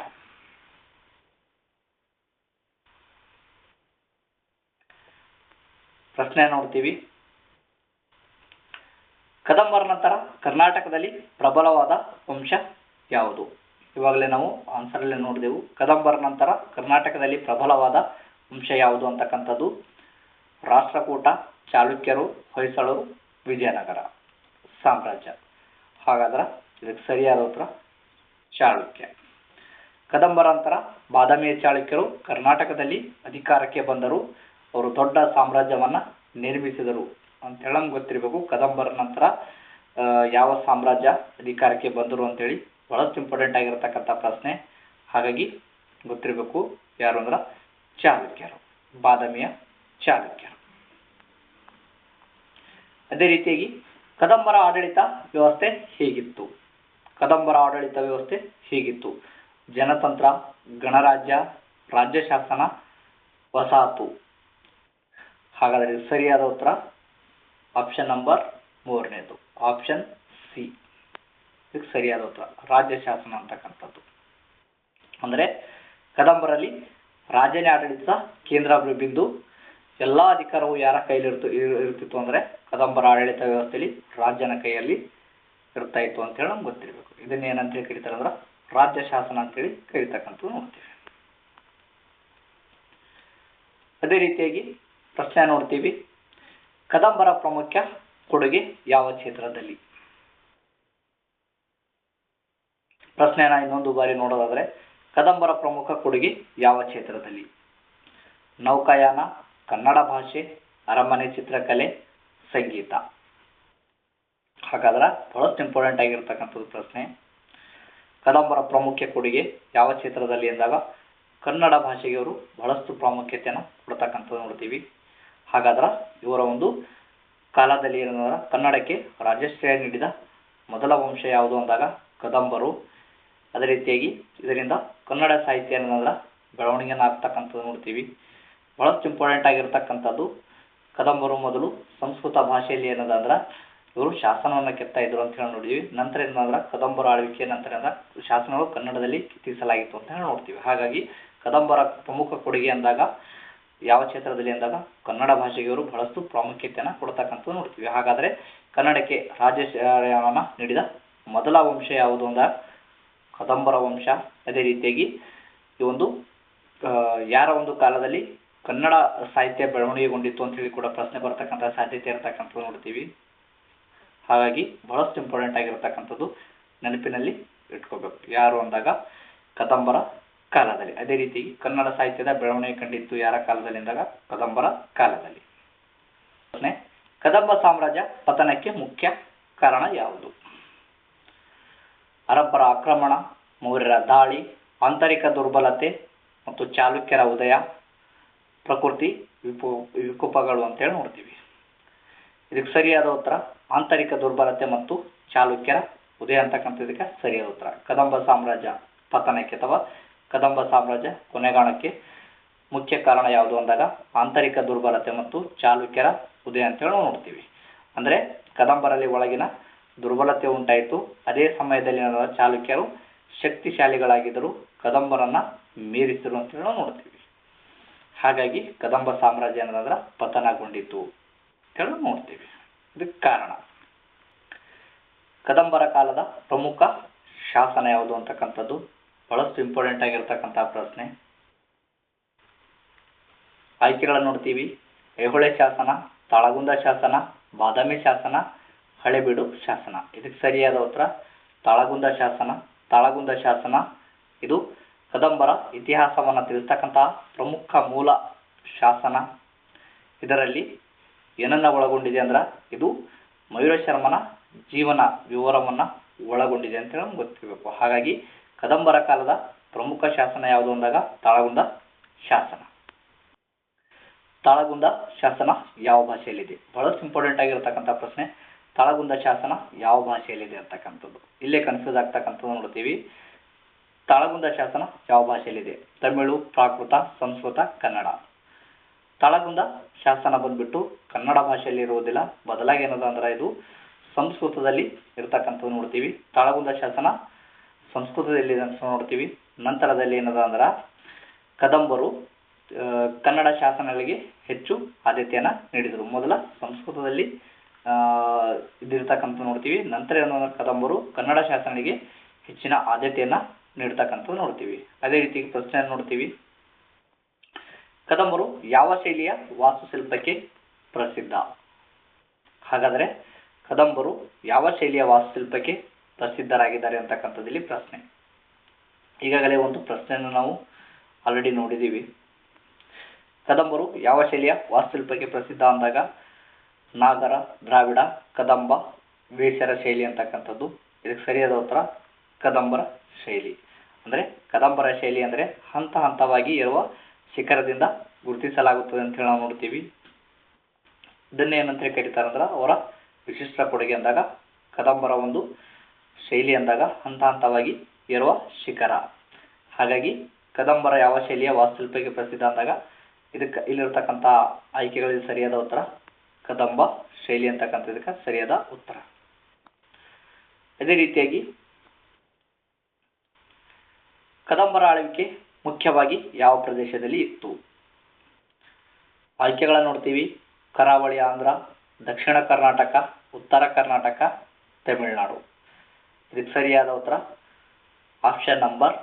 ಪ್ರಶ್ನೆ ನೋಡ್ತೀವಿ. ಕದಂಬರ ನಂತರ ಕರ್ನಾಟಕದಲ್ಲಿ ಪ್ರಬಲವಾದ ವಂಶ ಯಾವುದು? ಇವಾಗಲೇ ನಾವು ಆನ್ಸರ್ ಅಲ್ಲಿ ನೋಡಿದೆವು. ಕದಂಬರ ನಂತರ ಕರ್ನಾಟಕದಲ್ಲಿ ಪ್ರಬಲವಾದ ವಂಶ ಯಾವುದು ಅಂತಕ್ಕಂಥದ್ದು ರಾಷ್ಟ್ರಕೂಟ, ಚಾಲುಕ್ಯರು, ಹೊಯ್ಸಳರು, ವಿಜಯನಗರ ಸಾಮ್ರಾಜ್ಯ. ಹಾಗಾದ್ರೆ ಇದಕ್ಕೆ ಸರಿಯಾದ ಉತ್ತರ ಚಾಲುಕ್ಯ. ಕದಂಬರ ನಂತರ ಬಾದಾಮಿಯ ಚಾಲುಕ್ಯರು ಕರ್ನಾಟಕದಲ್ಲಿ ಅಧಿಕಾರಕ್ಕೆ ಬಂದರು. ಅವರು ದೊಡ್ಡ ಸಾಮ್ರಾಜ್ಯವನ್ನ ನಿರ್ಮಿಸಿದರು ಅಂತ ಹೇಳಿ ನಮ್ಗೆ ಗೊತ್ತಿರಬೇಕು. ಕದಂಬರ ನಂತರ ಯಾವ ಸಾಮ್ರಾಜ್ಯ ಅಧಿಕಾರಕ್ಕೆ ಬಂದರು ಅಂತೇಳಿ ಬಹಳಷ್ಟು ಇಂಪಾರ್ಟೆಂಟ್ ಆಗಿರತಕ್ಕಂಥ ಪ್ರಶ್ನೆ. ಹಾಗಾಗಿ ಗೊತ್ತಿರಬೇಕು ಯಾರು ಅಂದ್ರ ಚಾಲುಕ್ಯರು, ಬಾದಾಮಿಯ ಚಾಲುಕ್ಯರು. ಅದೇ ರೀತಿಯಾಗಿ ಕದಂಬರ ಆಡಳಿತ ವ್ಯವಸ್ಥೆ ಹೇಗಿತ್ತು? ಕದಂಬರ ಆಡಳಿತ ವ್ಯವಸ್ಥೆ ಹೇಗಿತ್ತು? ಜನತಂತ್ರ, ಗಣರಾಜ್ಯ, ರಾಜ್ಯಶಾಸನ, ವಸಾಹತು. ಹಾಗಾದರೆ ಸರಿಯಾದ ಉತ್ತರ ಆಪ್ಷನ್ ನಂಬರ್ 3ನೇದು, ಆಪ್ಷನ್ ಸಿ. ಇದಕ್ಕೆ ಸರಿಯಾದ ಉತ್ತರ ರಾಜ್ಯ ಶಾಸನ ಅಂತಕ್ಕಂಥದ್ದು. ಅಂದ್ರೆ ಕದಂಬರಲ್ಲಿ ರಾಜನೇ ಆಡಳಿತ ಕೇಂದ್ರ ಬಿಂದು. ಎಲ್ಲಾ ಅಧಿಕಾರವು ಯಾರ ಕೈಲಿ ಇರ್ತಿತ್ತು ಅಂದ್ರೆ ಕದಂಬರ ಆಡಳಿತ ವ್ಯವಸ್ಥೆಯಲ್ಲಿ ರಾಜನ ಕೈಯಲ್ಲಿ ಇರ್ತಾ ಇತ್ತು ಅಂತ ಹೇಳಿ ನಮ್ಗೆ ಗೊತ್ತಿರಬೇಕು. ಇದನ್ನ ಏನಂತ ಕರೀತಾರೆ ಅಂದ್ರೆ ರಾಜ್ಯ ಶಾಸನ ಅಂತೇಳಿ ಕರೀತಕ್ಕಂಥದ್ದು ನೋಡ್ತೀವಿ. ಅದೇ ರೀತಿಯಾಗಿ ಪ್ರಶ್ನೆ ನೋಡ್ತೀವಿ. ಕದಂಬರ ಪ್ರಮುಖ ಕೊಡುಗೆ ಯಾವ ಕ್ಷೇತ್ರದಲ್ಲಿ? ಪ್ರಶ್ನೆನ ಇನ್ನೊಂದು ಬಾರಿ ನೋಡೋದಾದ್ರೆ, ಕದಂಬರ ಪ್ರಮುಖ ಕೊಡುಗೆ ಯಾವ ಕ್ಷೇತ್ರದಲ್ಲಿ? ನೌಕಾಯಾನ, ಕನ್ನಡ ಭಾಷೆ, ಅರಮನೆ ಚಿತ್ರಕಲೆ, ಸಂಗೀತ. ಹಾಗಾದ್ರೆ ಬಹಳಷ್ಟು ಇಂಪಾರ್ಟೆಂಟ್ ಆಗಿರ್ತಕ್ಕಂಥದ್ದು ಪ್ರಶ್ನೆ. ಕದಂಬರ ಪ್ರಮುಖ ಕೊಡುಗೆ ಯಾವ ಕ್ಷೇತ್ರದಲ್ಲಿ ಎಂದಾಗ ಕನ್ನಡ ಭಾಷೆಗೆ ಅವರು ಬಹಳಷ್ಟು ಪ್ರಾಮುಖ್ಯತೆಯನ್ನು ಕೊಡ್ತಕ್ಕಂಥದ್ದು ನೋಡ್ತೀವಿ. ಹಾಗಾದ್ರೆ ಇವರ ಒಂದು ಕಾಲದಲ್ಲಿ ಏನಂದ್ರೆ ಕನ್ನಡಕ್ಕೆ ರಾಜ್ಯಶ್ರೇಯ ನೀಡಿದ ಮೊದಲ ವಂಶ ಯಾವುದು ಅಂದಾಗ ಕದಂಬರು. ಅದೇ ರೀತಿಯಾಗಿ ಇದರಿಂದ ಕನ್ನಡ ಸಾಹಿತ್ಯ ಏನಂದ್ರೆ ಬೆಳವಣಿಗೆನ ಆಗ್ತಕ್ಕಂಥದ್ದು ನೋಡ್ತೀವಿ. ಬಹಳಷ್ಟು ಇಂಪಾರ್ಟೆಂಟ್ ಆಗಿರ್ತಕ್ಕಂಥದ್ದು, ಕದಂಬರು ಮೊದಲು ಸಂಸ್ಕೃತ ಭಾಷೆಯಲ್ಲಿ ಏನದಂದ್ರೆ ಇವರು ಶಾಸನವನ್ನು ಕೆತ್ತಾ ಇದ್ರು ಅಂತ ಹೇಳಿ ನೋಡಿದ್ವಿ. ನಂತರ ಏನಂದ್ರೆ ಕದಂಬರ ಆಳ್ವಿಕೆ ನಂತರ ಶಾಸನಗಳು ಕನ್ನಡದಲ್ಲಿ ಕೆತ್ತಿಸಲಾಗಿತ್ತು ಅಂತ ಹೇಳಿ ನೋಡ್ತೀವಿ. ಹಾಗಾಗಿ ಕದಂಬರ ಪ್ರಮುಖ ಕೊಡುಗೆ ಅಂದಾಗ ಯಾವ ಕ್ಷೇತ್ರದಲ್ಲಿ ಅಂದಾಗ ಕನ್ನಡ ಭಾಷೆಗೆ ಇವರು ಬಹಳಷ್ಟು ಪ್ರಾಮುಖ್ಯತೆಯನ್ನು ಕೊಡ್ತಕ್ಕಂಥದ್ದು ನೋಡ್ತೀವಿ. ಹಾಗಾದ್ರೆ ಕನ್ನಡಕ್ಕೆ ರಾಜ್ಯಶ್ರೇಯವನ್ನು ನೀಡಿದ ಮೊದಲ ವಂಶ ಯಾವುದು ಅಂದಾಗ ಕದಂಬರ ವಂಶ. ಅದೇ ರೀತಿಯಾಗಿ ಈ ಒಂದು ಯಾರ ಒಂದು ಕಾಲದಲ್ಲಿ ಕನ್ನಡ ಸಾಹಿತ್ಯ ಬೆಳವಣಿಗೆಗೊಂಡಿತ್ತು ಅಂತ ಹೇಳಿ ಕೂಡ ಪ್ರಶ್ನೆ ಬರ್ತಕ್ಕಂಥ ಸಾಧ್ಯತೆ ಇರತಕ್ಕಂಥದ್ದು ನೋಡ್ತೀವಿ. ಹಾಗಾಗಿ ಬಹಳಷ್ಟು ಇಂಪಾರ್ಟೆಂಟ್ ಆಗಿರತಕ್ಕಂಥದ್ದು ನೆನಪಿನಲ್ಲಿ ಇಟ್ಕೋಬೇಕು. ಯಾರು ಅಂದಾಗ ಕದಂಬರ ಕಾಲದಲ್ಲಿ. ಅದೇ ರೀತಿ ಕನ್ನಡ ಸಾಹಿತ್ಯದ ಬೆಳವಣಿಗೆ ಕಂಡಿತ್ತು ಯಾರ ಕಾಲದಲ್ಲಿ ಅಂದಾಗ ಕದಂಬರ ಕಾಲದಲ್ಲಿ. ಪ್ರಶ್ನೆ, ಕದಂಬ ಸಾಮ್ರಾಜ್ಯ ಪತನಕ್ಕೆ ಮುಖ್ಯ ಕಾರಣ ಯಾವುದು? ಅರಬ್ಬರ ಆಕ್ರಮಣ, ಮೌರ್ಯರ ದಾಳಿ, ಆಂತರಿಕ ದುರ್ಬಲತೆ ಮತ್ತು ಚಾಲುಕ್ಯರ ಉದಯ, ಪ್ರಕೃತಿ ವಿಕೋಪಗಳು ಅಂತೇಳಿ ನೋಡ್ತೀವಿ. ಇದಕ್ಕೆ ಸರಿಯಾದ ಉತ್ತರ ಆಂತರಿಕ ದುರ್ಬಲತೆ ಮತ್ತು ಚಾಲುಕ್ಯರ ಉದಯ ಅಂತಕ್ಕಂಥದಕ್ಕೆ ಸರಿಯಾದ ಉತ್ತರ. ಕದಂಬ ಸಾಮ್ರಾಜ್ಯ ಪತನಕ್ಕೆ ಅಥವಾ ಕದಂಬ ಸಾಮ್ರಾಜ್ಯ ಕೊನೆಗಾಣಕ್ಕೆ ಮುಖ್ಯ ಕಾರಣ ಯಾವುದು ಅಂದಾಗ ಆಂತರಿಕ ದುರ್ಬಲತೆ ಮತ್ತು ಚಾಲುಕ್ಯರ ಉದಯ ಅಂತೇಳಿ ನಾವು ನೋಡ್ತೀವಿ. ಅಂದರೆ ಕದಂಬರಲ್ಲಿ ಒಳಗಿನ ದುರ್ಬಲತೆ ಉಂಟಾಯಿತು. ಅದೇ ಸಮಯದಲ್ಲಿ ಚಾಲುಕ್ಯರು ಶಕ್ತಿಶಾಲಿಗಳಾಗಿದ್ದರು, ಕದಂಬರನ್ನ ಮೀರಿಸಿದರು ಅಂತೇಳಿ ನಾವು ನೋಡ್ತೀವಿ. ಹಾಗಾಗಿ ಕದಂಬ ಸಾಮ್ರಾಜ್ಯ ಏನಂದ್ರೆ ಪತನಗೊಂಡಿತು ಅಂತೇಳಿ ನೋಡ್ತೀವಿ. ಇದಕ್ಕೆ ಕಾರಣ ಕದಂಬರ ಕಾಲದ ಪ್ರಮುಖ ಶಾಸನ ಯಾವುದು ಅಂತಕ್ಕಂಥದ್ದು ಬಹಳಷ್ಟು ಇಂಪಾರ್ಟೆಂಟ್ ಆಗಿರ್ತಕ್ಕಂಥ ಪ್ರಶ್ನೆ. ಆಯ್ಕೆಗಳನ್ನು ನೋಡ್ತೀವಿ. ಐಹೊಳೆ ಶಾಸನ, ತಾಳಗುಂದ ಶಾಸನ, ಬಾದಾಮಿ ಶಾಸನ, ಹಳೆಬೀಡು ಶಾಸನ. ಇದಕ್ಕೆ ಸರಿಯಾದ ಉತ್ತರ ತಾಳಗುಂದ ಶಾಸನ. ತಾಳಗುಂದ ಶಾಸನ ಇದು ಕದಂಬರ ಇತಿಹಾಸವನ್ನು ತಿಳಿಸ್ತಕ್ಕಂತಹ ಪ್ರಮುಖ ಮೂಲ ಶಾಸನ. ಇದರಲ್ಲಿ ಏನನ್ನ ಒಳಗೊಂಡಿದೆ ಅಂದ್ರೆ ಇದು ಮಯೂರಶರ್ಮನ ಜೀವನ ವಿವರವನ್ನು ಒಳಗೊಂಡಿದೆ ಅಂತೇಳಿ ನಮ್ಗೆ ಗೊತ್ತಿರಬೇಕು. ಹಾಗಾಗಿ ಕದಂಬರ ಕಾಲದ ಪ್ರಮುಖ ಶಾಸನ ಯಾವುದು ಅಂದಾಗ ತಾಳಗುಂದ ಶಾಸನ. ತಾಳಗುಂದ ಶಾಸನ ಯಾವ ಭಾಷೆಯಲ್ಲಿದೆ? ಬಹಳಷ್ಟು ಇಂಪಾರ್ಟೆಂಟ್ ಆಗಿರತಕ್ಕಂಥ ಪ್ರಶ್ನೆ. ತಾಳಗುಂದ ಶಾಸನ ಯಾವ ಭಾಷೆಯಲ್ಲಿದೆ ಅಂತಕ್ಕಂಥದ್ದು ಇಲ್ಲೇ ಕನ್ಫ್ಯೂಸ್ ಆಗ್ತಕ್ಕಂಥದ್ದು ನೋಡ್ತೀವಿ. ತಾಳಗುಂದ ಶಾಸನ ಯಾವ ಭಾಷೆಯಲ್ಲಿದೆ? ತಮಿಳು, ಪ್ರಾಕೃತ, ಸಂಸ್ಕೃತ, ಕನ್ನಡ. ತಾಳಗುಂದ ಶಾಸನ ಬಂದ್ಬಿಟ್ಟು ಕನ್ನಡ ಭಾಷೆಯಲ್ಲಿ ಇರುವುದಿಲ್ಲ, ಬದಲಾಗಿ ಏನದ ಅಂದ್ರೆ ಇದು ಸಂಸ್ಕೃತದಲ್ಲಿ ಇರತಕ್ಕಂಥದ್ದು ನೋಡ್ತೀವಿ. ತಾಳಗುಂದ ಶಾಸನ ಸಂಸ್ಕೃತದಲ್ಲಿ ಅಂತ ನೋಡ್ತೀವಿ. ನಂತರದಲ್ಲಿ ಏನದ ಅಂದ್ರೆ ಕದಂಬರು ಕನ್ನಡ ಶಾಸನಗಳಿಗೆ ಹೆಚ್ಚು ಆದ್ಯತೆಯನ್ನು ನೀಡಿದರು. ಮೊದಲ ಸಂಸ್ಕೃತದಲ್ಲಿ ಇದಿರ್ತಕ್ಕಂಥ ನೋಡ್ತೀವಿ. ನಂತರ ಏನಂದ್ರೆ ಕದಂಬರು ಕನ್ನಡ ಶಾಸನಗಳಿಗೆ ಹೆಚ್ಚಿನ ಆದ್ಯತೆಯನ್ನು ನೀಡ್ತಕ್ಕಂಥದ್ದು ನೋಡ್ತೀವಿ. ಅದೇ ರೀತಿ ಪ್ರಶ್ನೆಯನ್ನು ನೋಡ್ತೀವಿ. ಕದಂಬರು ಯಾವ ಶೈಲಿಯ ವಾಸ್ತುಶಿಲ್ಪಕ್ಕೆ ಪ್ರಸಿದ್ಧ? ಹಾಗಾದರೆ ಕದಂಬರು ಯಾವ ಶೈಲಿಯ ವಾಸ್ತುಶಿಲ್ಪಕ್ಕೆ ಪ್ರಸಿದ್ಧರಾಗಿದ್ದಾರೆ ಅಂತಕ್ಕಂಥದ್ದಲ್ಲಿ ಪ್ರಶ್ನೆ. ಈಗಾಗಲೇ ಒಂದು ಪ್ರಶ್ನೆಯನ್ನು ನಾವು ಆಲ್ರೆಡಿ ನೋಡಿದ್ದೀವಿ. ಕದಂಬರು ಯಾವ ಶೈಲಿಯ ವಾಸ್ತುಶಿಲ್ಪಕ್ಕೆ ಪ್ರಸಿದ್ಧ ಅಂದಾಗ ನಾಗರ, ದ್ರಾವಿಡ, ಕದಂಬ, ವೇಸರ ಶೈಲಿ ಅಂತಕ್ಕಂಥದ್ದು. ಇದಕ್ಕೆ ಸರಿಯಾದ ಉತ್ತರ ಕದಂಬರ ಶೈಲಿ. ಅಂದರೆ ಕದಂಬರ ಶೈಲಿ ಅಂದರೆ ಹಂತ ಹಂತವಾಗಿ ಇರುವ ಶಿಖರದಿಂದ ಗುರುತಿಸಲಾಗುತ್ತದೆ ಅಂತ ಹೇಳಿ ನಾವು ನೋಡ್ತೀವಿ. ಇದನ್ನೇ ಏನಂತ ಕರೀತಾರೆ ಅಂದ್ರೆ ಅವರ ವಿಶಿಷ್ಟ ಕೊಡುಗೆ ಅಂದಾಗ ಕದಂಬರ ಒಂದು ಶೈಲಿ ಅಂದಾಗ ಹಂತ ಹಂತವಾಗಿ ಇರುವ ಶಿಖರ. ಹಾಗಾಗಿ ಕದಂಬರ ಯಾವ ಶೈಲಿಯ ವಾಸ್ತುಶಿಲ್ಪಕ್ಕೆ ಪ್ರಸಿದ್ಧ ಅಂದಾಗ ಇದಕ್ಕೆ ಇಲ್ಲಿರ್ತಕ್ಕಂಥ ಆಯ್ಕೆಗಳಲ್ಲಿ ಸರಿಯಾದ ಉತ್ತರ ಕದಂಬ ಶೈಲಿ ಅಂತಕ್ಕಂಥದಕ್ಕೆ ಸರಿಯಾದ ಉತ್ತರ. ಅದೇ ರೀತಿಯಾಗಿ ಕದಂಬರ ಆಳ್ವಿಕೆ ಮುಖ್ಯವಾಗಿ ಯಾವ ಪ್ರದೇಶದಲ್ಲಿ ಇತ್ತು? ಆಯ್ಕೆಗಳನ್ನು ನೋಡ್ತೀವಿ. ಕರಾವಳಿ ಆಂಧ್ರ, ದಕ್ಷಿಣ ಕರ್ನಾಟಕ, ಉತ್ತರ ಕರ್ನಾಟಕ, ತಮಿಳುನಾಡು. ಇದಕ್ಕೆ ಸರಿಯಾದ ಉತ್ತರ ಆಪ್ಷನ್ ನಂಬರ್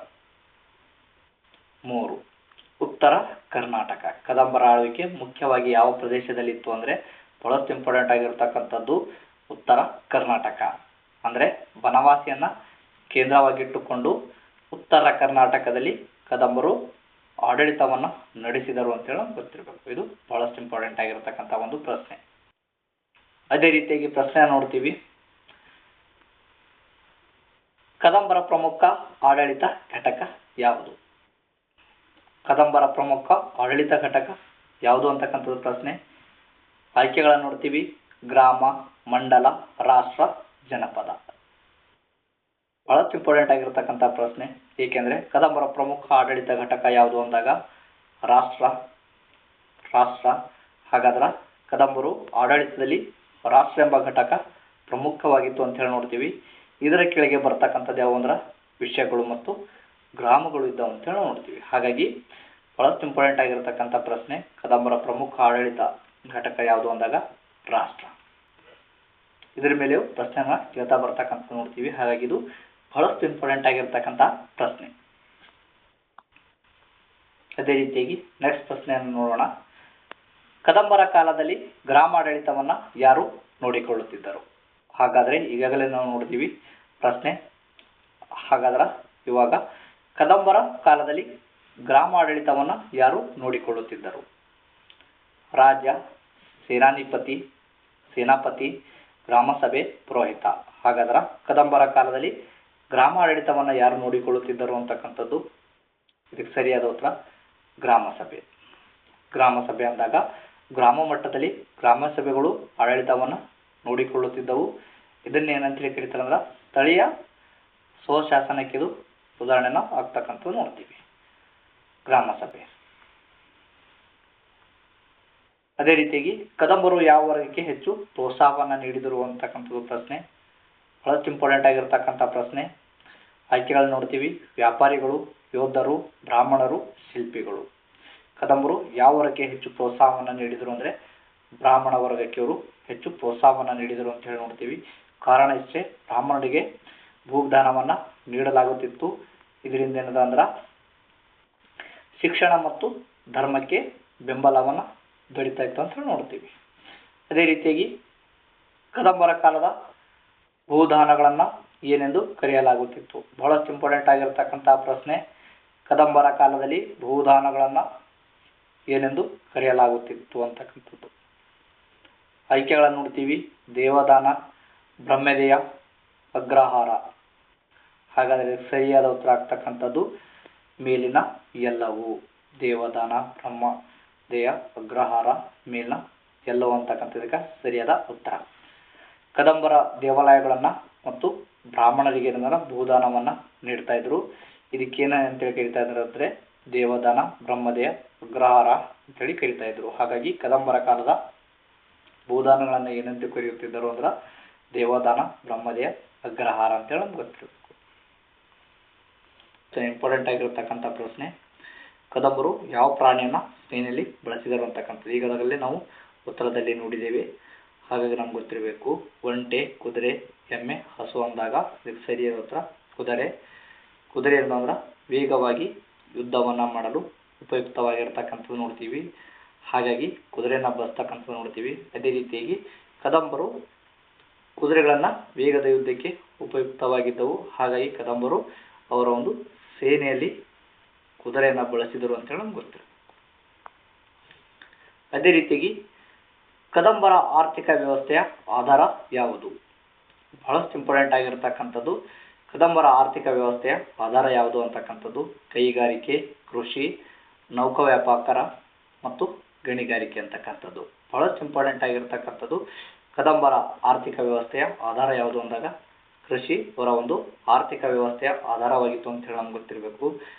3 ಉತ್ತರ ಕರ್ನಾಟಕ. ಕದಂಬರ ಆಳ್ವಿಕೆ ಮುಖ್ಯವಾಗಿ ಯಾವ ಪ್ರದೇಶದಲ್ಲಿ ಇತ್ತು ಅಂದರೆ ಬಹಳಷ್ಟು ಇಂಪಾರ್ಟೆಂಟ್ ಆಗಿರ್ತಕ್ಕಂಥದ್ದು ಉತ್ತರ ಕರ್ನಾಟಕ. ಅಂದರೆ ಬನವಾಸಿಯನ್ನ ಕೇಂದ್ರವಾಗಿಟ್ಟುಕೊಂಡು ಉತ್ತರ ಕರ್ನಾಟಕದಲ್ಲಿ ಕದಂಬರು ಆಡಳಿತವನ್ನು ನಡೆಸಿದರು ಅಂತೇಳಿ ಗೊತ್ತಿರಬೇಕು. ಇದು ಬಹಳಷ್ಟು ಇಂಪಾರ್ಟೆಂಟ್ ಆಗಿರತಕ್ಕಂಥ ಒಂದು ಪ್ರಶ್ನೆ. ಅದೇ ರೀತಿಯಾಗಿ ಪ್ರಶ್ನೆ ನೋಡ್ತೀವಿ. ಕದಂಬರ ಪ್ರಮುಖ ಆಡಳಿತ ಘಟಕ ಯಾವುದು? ಕದಂಬರ ಪ್ರಮುಖ ಆಡಳಿತ ಘಟಕ ಯಾವುದು ಅಂತಕ್ಕಂಥದ್ದು ಪ್ರಶ್ನೆ. ಆಯ್ಕೆಗಳನ್ನು ನೋಡ್ತೀವಿ. ಗ್ರಾಮ, ಮಂಡಲ, ರಾಷ್ಟ್ರ, ಜನಪದ. ಬಹಳಷ್ಟು ಇಂಪಾರ್ಟೆಂಟ್ ಆಗಿರತಕ್ಕಂಥ ಪ್ರಶ್ನೆ. ಏಕೆಂದರೆ ಕದಂಬರ ಪ್ರಮುಖ ಆಡಳಿತ ಘಟಕ ಯಾವುದು ಅಂದಾಗ ರಾಷ್ಟ್ರ. ಹಾಗಾದ್ರೆ ಕದಂಬರು ಆಡಳಿತದಲ್ಲಿ ರಾಷ್ಟ್ರ ಎಂಬ ಘಟಕ ಪ್ರಮುಖವಾಗಿತ್ತು ಅಂತ ಹೇಳಿ ನೋಡ್ತೀವಿ. ಇದರ ಕೆಳಗೆ ಬರ್ತಕ್ಕಂಥದ್ದು ಯಾವ ಅಂದ್ರೆ ವಿಷಯಗಳು ಮತ್ತು ಗ್ರಾಮಗಳು ಇದ್ದಾವೆ ಅಂತ ಹೇಳಿ ನೋಡ್ತೀವಿ. ಹಾಗಾಗಿ ಬಹಳಷ್ಟು ಇಂಪಾರ್ಟೆಂಟ್ ಆಗಿರತಕ್ಕಂಥ ಪ್ರಶ್ನೆ. ಕದಂಬರ ಪ್ರಮುಖ ಆಡಳಿತ ಘಟಕ ಯಾವುದು ಅಂದಾಗ ರಾಷ್ಟ್ರ. ಇದರ ಮೇಲೆಯೂ ಪ್ರಶ್ನೆನ ಕೇಳ್ತಾ ಬರ್ತಕ್ಕಂಥ ನೋಡ್ತೀವಿ. ಹಾಗಾಗಿ ಇದು ಬಹಳಷ್ಟು ಇಂಪಾರ್ಟೆಂಟ್ ಆಗಿರತಕ್ಕಂಥ ಪ್ರಶ್ನೆ. ಅದೇ ರೀತಿಯಾಗಿ ನೆಕ್ಸ್ಟ್ ಪ್ರಶ್ನೆಯನ್ನು ನೋಡೋಣ. ಕದಂಬರ ಕಾಲದಲ್ಲಿ ಗ್ರಾಮಾಡಳಿತವನ್ನ ಯಾರು ನೋಡಿಕೊಳ್ಳುತ್ತಿದ್ದರು? ಹಾಗಾದ್ರೆ ಈಗಾಗಲೇ ನಾವು ನೋಡ್ತೀವಿ ಪ್ರಶ್ನೆ. ಹಾಗಾದ್ರೆ ಇವಾಗ ಕದಂಬರ ಕಾಲದಲ್ಲಿ ಗ್ರಾಮಾಡಳಿತವನ್ನ ಯಾರು ನೋಡಿಕೊಳ್ಳುತ್ತಿದ್ದರು? ರಾಜ, ಸೇನಾಪತಿ, ಗ್ರಾಮಸಭೆ, ಪುರೋಹಿತ. ಹಾಗಾದ್ರೆ ಕದಂಬರ ಕಾಲದಲ್ಲಿ ಗ್ರಾಮಾಡಳಿತವನ್ನ ಯಾರು ನೋಡಿಕೊಳ್ಳುತ್ತಿದ್ದರು ಅಂತಕ್ಕಂಥದ್ದು ಇದಕ್ಕೆ ಸರಿಯಾದ ಉತ್ತರ ಗ್ರಾಮಸಭೆ ಅಂದಾಗ ಗ್ರಾಮ ಮಟ್ಟದಲ್ಲಿ ಗ್ರಾಮಸಭೆಗಳು ಆಡಳಿತವನ್ನು ನೋಡಿಕೊಳ್ಳುತ್ತಿದ್ದವು. ಇದನ್ನೇನಂತ ಕರೀತಾರೆ ಅಂದ್ರೆ ಸ್ಥಳೀಯ ಸ್ವಶಾಸನಕ್ಕೆ ಇದು ಉದಾಹರಣೆನ ಆಗ್ತಕ್ಕಂಥದ್ದು ನೋಡ್ತೀವಿ. ಗ್ರಾಮ ಸಭೆ. ಅದೇ ರೀತಿಯಾಗಿ ಕದಂಬರು ಯಾವ ವರ್ಗಕ್ಕೆ ಹೆಚ್ಚು ಪ್ರೋತ್ಸಾಹವನ್ನು ನೀಡಿದರು ಅಂತಕ್ಕಂಥದ್ದು ಪ್ರಶ್ನೆ. ಬಹಳಷ್ಟು ಇಂಪಾರ್ಟೆಂಟ್ ಆಗಿರ್ತಕ್ಕಂಥ ಪ್ರಶ್ನೆ. ಆಯ್ಕೆಗಳನ್ನು ನೋಡ್ತೀವಿ. ವ್ಯಾಪಾರಿಗಳು, ಯೋಧರು, ಬ್ರಾಹ್ಮಣರು, ಶಿಲ್ಪಿಗಳು. ಕದಂಬರು ಯಾವ ವರ್ಗಕ್ಕೆ ಹೆಚ್ಚು ಪ್ರೋತ್ಸಾಹವನ್ನು ನೀಡಿದರು ಅಂದರೆ ಬ್ರಾಹ್ಮಣ ವರ್ಗಕ್ಕೆ ಅವರು ಹೆಚ್ಚು ಪ್ರೋತ್ಸಾಹವನ್ನು ನೀಡಿದರು ಅಂತ ಹೇಳಿ ನೋಡ್ತೀವಿ. ಕಾರಣ ಇಷ್ಟೇ, ಬ್ರಾಹ್ಮಣರಿಗೆ ಭೂದಾನವನ್ನು ನೀಡಲಾಗುತ್ತಿತ್ತು. ಇದರಿಂದ ಏನದ ಅಂದ್ರೆ ಶಿಕ್ಷಣ ಮತ್ತು ಧರ್ಮಕ್ಕೆ ಬೆಂಬಲವನ್ನು ದೊರೀತಾ ಇತ್ತು ಅಂತ ಹೇಳಿ ನೋಡ್ತೀವಿ. ಅದೇ ರೀತಿಯಾಗಿ ಕದಂಬರ ಕಾಲದ ಭೂದಾನಗಳನ್ನು ಏನೆಂದು ಕರೆಯಲಾಗುತ್ತಿತ್ತು. ಬಹಳಷ್ಟು ಇಂಪಾರ್ಟೆಂಟ್ ಆಗಿರ್ತಕ್ಕಂಥ ಪ್ರಶ್ನೆ. ಕದಂಬರ ಕಾಲದಲ್ಲಿ ಭೂದಾನಗಳನ್ನು ಏನೆಂದು ಕರೆಯಲಾಗುತ್ತಿತ್ತು ಅಂತಕ್ಕಂಥದ್ದು. ಆಯ್ಕೆಗಳನ್ನು ನೋಡ್ತೀವಿ. ದೇವದಾನ, ಬ್ರಹ್ಮದೇಯ, ಅಗ್ರಹಾರ. ಹಾಗಾದರೆ ಸರಿಯಾದ ಉತ್ತರ ಆಗ್ತಕ್ಕಂಥದ್ದು ಮೇಲಿನ ಎಲ್ಲವೂ. ದೇವದಾನ, ಬ್ರಹ್ಮದೇಯ, ಅಗ್ರಹಾರ, ಮೇಲಿನ ಎಲ್ಲವೂ ಅಂತಕ್ಕಂಥದಕ್ಕೆ ಸರಿಯಾದ ಉತ್ತರ. ಕದಂಬರ ದೇವಾಲಯಗಳನ್ನು ಮತ್ತು ಬ್ರಾಹ್ಮಣರಿಗೆ ಏನಂದ್ರೆ ಭೂದಾನವನ್ನು ನೀಡ್ತಾ ಇದ್ರು. ಇದಕ್ಕೇನ ಅಂತೇಳಿ ಕರಿತಾ ಇದ್ರು ಅಂದರೆ ದೇವದಾನ, ಬ್ರಹ್ಮದೇಯ, ಅಗ್ರಹಾರ ಅಂತೇಳಿ ಕರಿತಾ ಇದ್ರು. ಹಾಗಾಗಿ ಕದಂಬರ ಕಾಲದ ಭೂದಾನಗಳನ್ನು ಏನಂತ ಕರೆಯುತ್ತಿದ್ದರು ಅಂದ್ರೆ ದೇವದಾನ, ಬ್ರಹ್ಮದೇಯ, ಅಗ್ರಹಾರ ಅಂತೇಳಿ ನಮ್ಗೆ ಗೊತ್ತಿರಬೇಕು. ಇಂಪಾರ್ಟೆಂಟ್ ಆಗಿರತಕ್ಕಂಥ ಪ್ರಶ್ನೆ. ಕದಂಬರು ಯಾವ ಪ್ರಾಣಿಯನ್ನು ಸೇನೆಯಲ್ಲಿ ಬಳಸಿದರು ಅಂತಕ್ಕಂಥದ್ದು. ಈಗಾಗಲೇ ನಾವು ಉತ್ತರದಲ್ಲಿ ನೋಡಿದ್ದೇವೆ, ಹಾಗಾಗಿ ನಮ್ಗೆ ಗೊತ್ತಿರಬೇಕು. ಒಂಟೆ, ಕುದುರೆ, ಎಮ್ಮೆ, ಹಸು ಅಂದಾಗ ಇದಕ್ಕೆ ಸರಿಯಾದ ಉತ್ತರ ಕುದುರೆ. ಕುದುರೆ ಏನಂದ್ರೆ ವೇಗವಾಗಿ ಯುದ್ಧವನ್ನು ಮಾಡಲು ಉಪಯುಕ್ತವಾಗಿರ್ತಕ್ಕಂಥದ್ದು ನೋಡ್ತೀವಿ. ಹಾಗಾಗಿ ಕುದುರೆಯನ್ನು ಬಳಸ್ತಕ್ಕಂಥದ್ದು ನೋಡ್ತೀವಿ. ಅದೇ ರೀತಿಯಾಗಿ ಕದಂಬರು ಕುದುರೆಗಳನ್ನು ವೇಗದ ಯುದ್ಧಕ್ಕೆ ಉಪಯುಕ್ತವಾಗಿದ್ದವು. ಹಾಗಾಗಿ ಕದಂಬರು ಅವರ ಒಂದು ಸೇನೆಯಲ್ಲಿ ಕುದುರೆಯನ್ನು ಬಳಸಿದರು ಅಂತೇಳಿ ನಮ್ಗೆ ಗೊತ್ತಿರಬೇಕು. ಅದೇ ರೀತಿಯಾಗಿ ಕದಂಬರ ಆರ್ಥಿಕ ವ್ಯವಸ್ಥೆಯ ಆಧಾರ ಯಾವುದು. ಬಹಳಷ್ಟು ಇಂಪಾರ್ಟೆಂಟ್ ಆಗಿರತಕ್ಕಂಥದ್ದು. ಕದಂಬರ ಆರ್ಥಿಕ ವ್ಯವಸ್ಥೆಯ ಆಧಾರ ಯಾವುದು ಅಂತಕ್ಕಂಥದ್ದು ಕೈಗಾರಿಕೆ, ಕೃಷಿ, ನೌಕಾ ವ್ಯಾಪಾರ ಮತ್ತು ಗಣಿಗಾರಿಕೆ ಅಂತಕ್ಕಂಥದ್ದು. ಬಹಳಷ್ಟು ಇಂಪಾರ್ಟೆಂಟ್ ಆಗಿರತಕ್ಕಂಥದ್ದು. ಕದಂಬರ ಆರ್ಥಿಕ ವ್ಯವಸ್ಥೆಯ ಆಧಾರ ಯಾವುದು ಅಂದಾಗ ಕೃಷಿ ಅವರ ಒಂದು ಆರ್ಥಿಕ ವ್ಯವಸ್ಥೆಯ ಆಧಾರವಾಗಿತ್ತು ಅಂತ ಹೇಳಿ ನಮ್ಗೆ ಗೊತ್ತಿರಬೇಕು.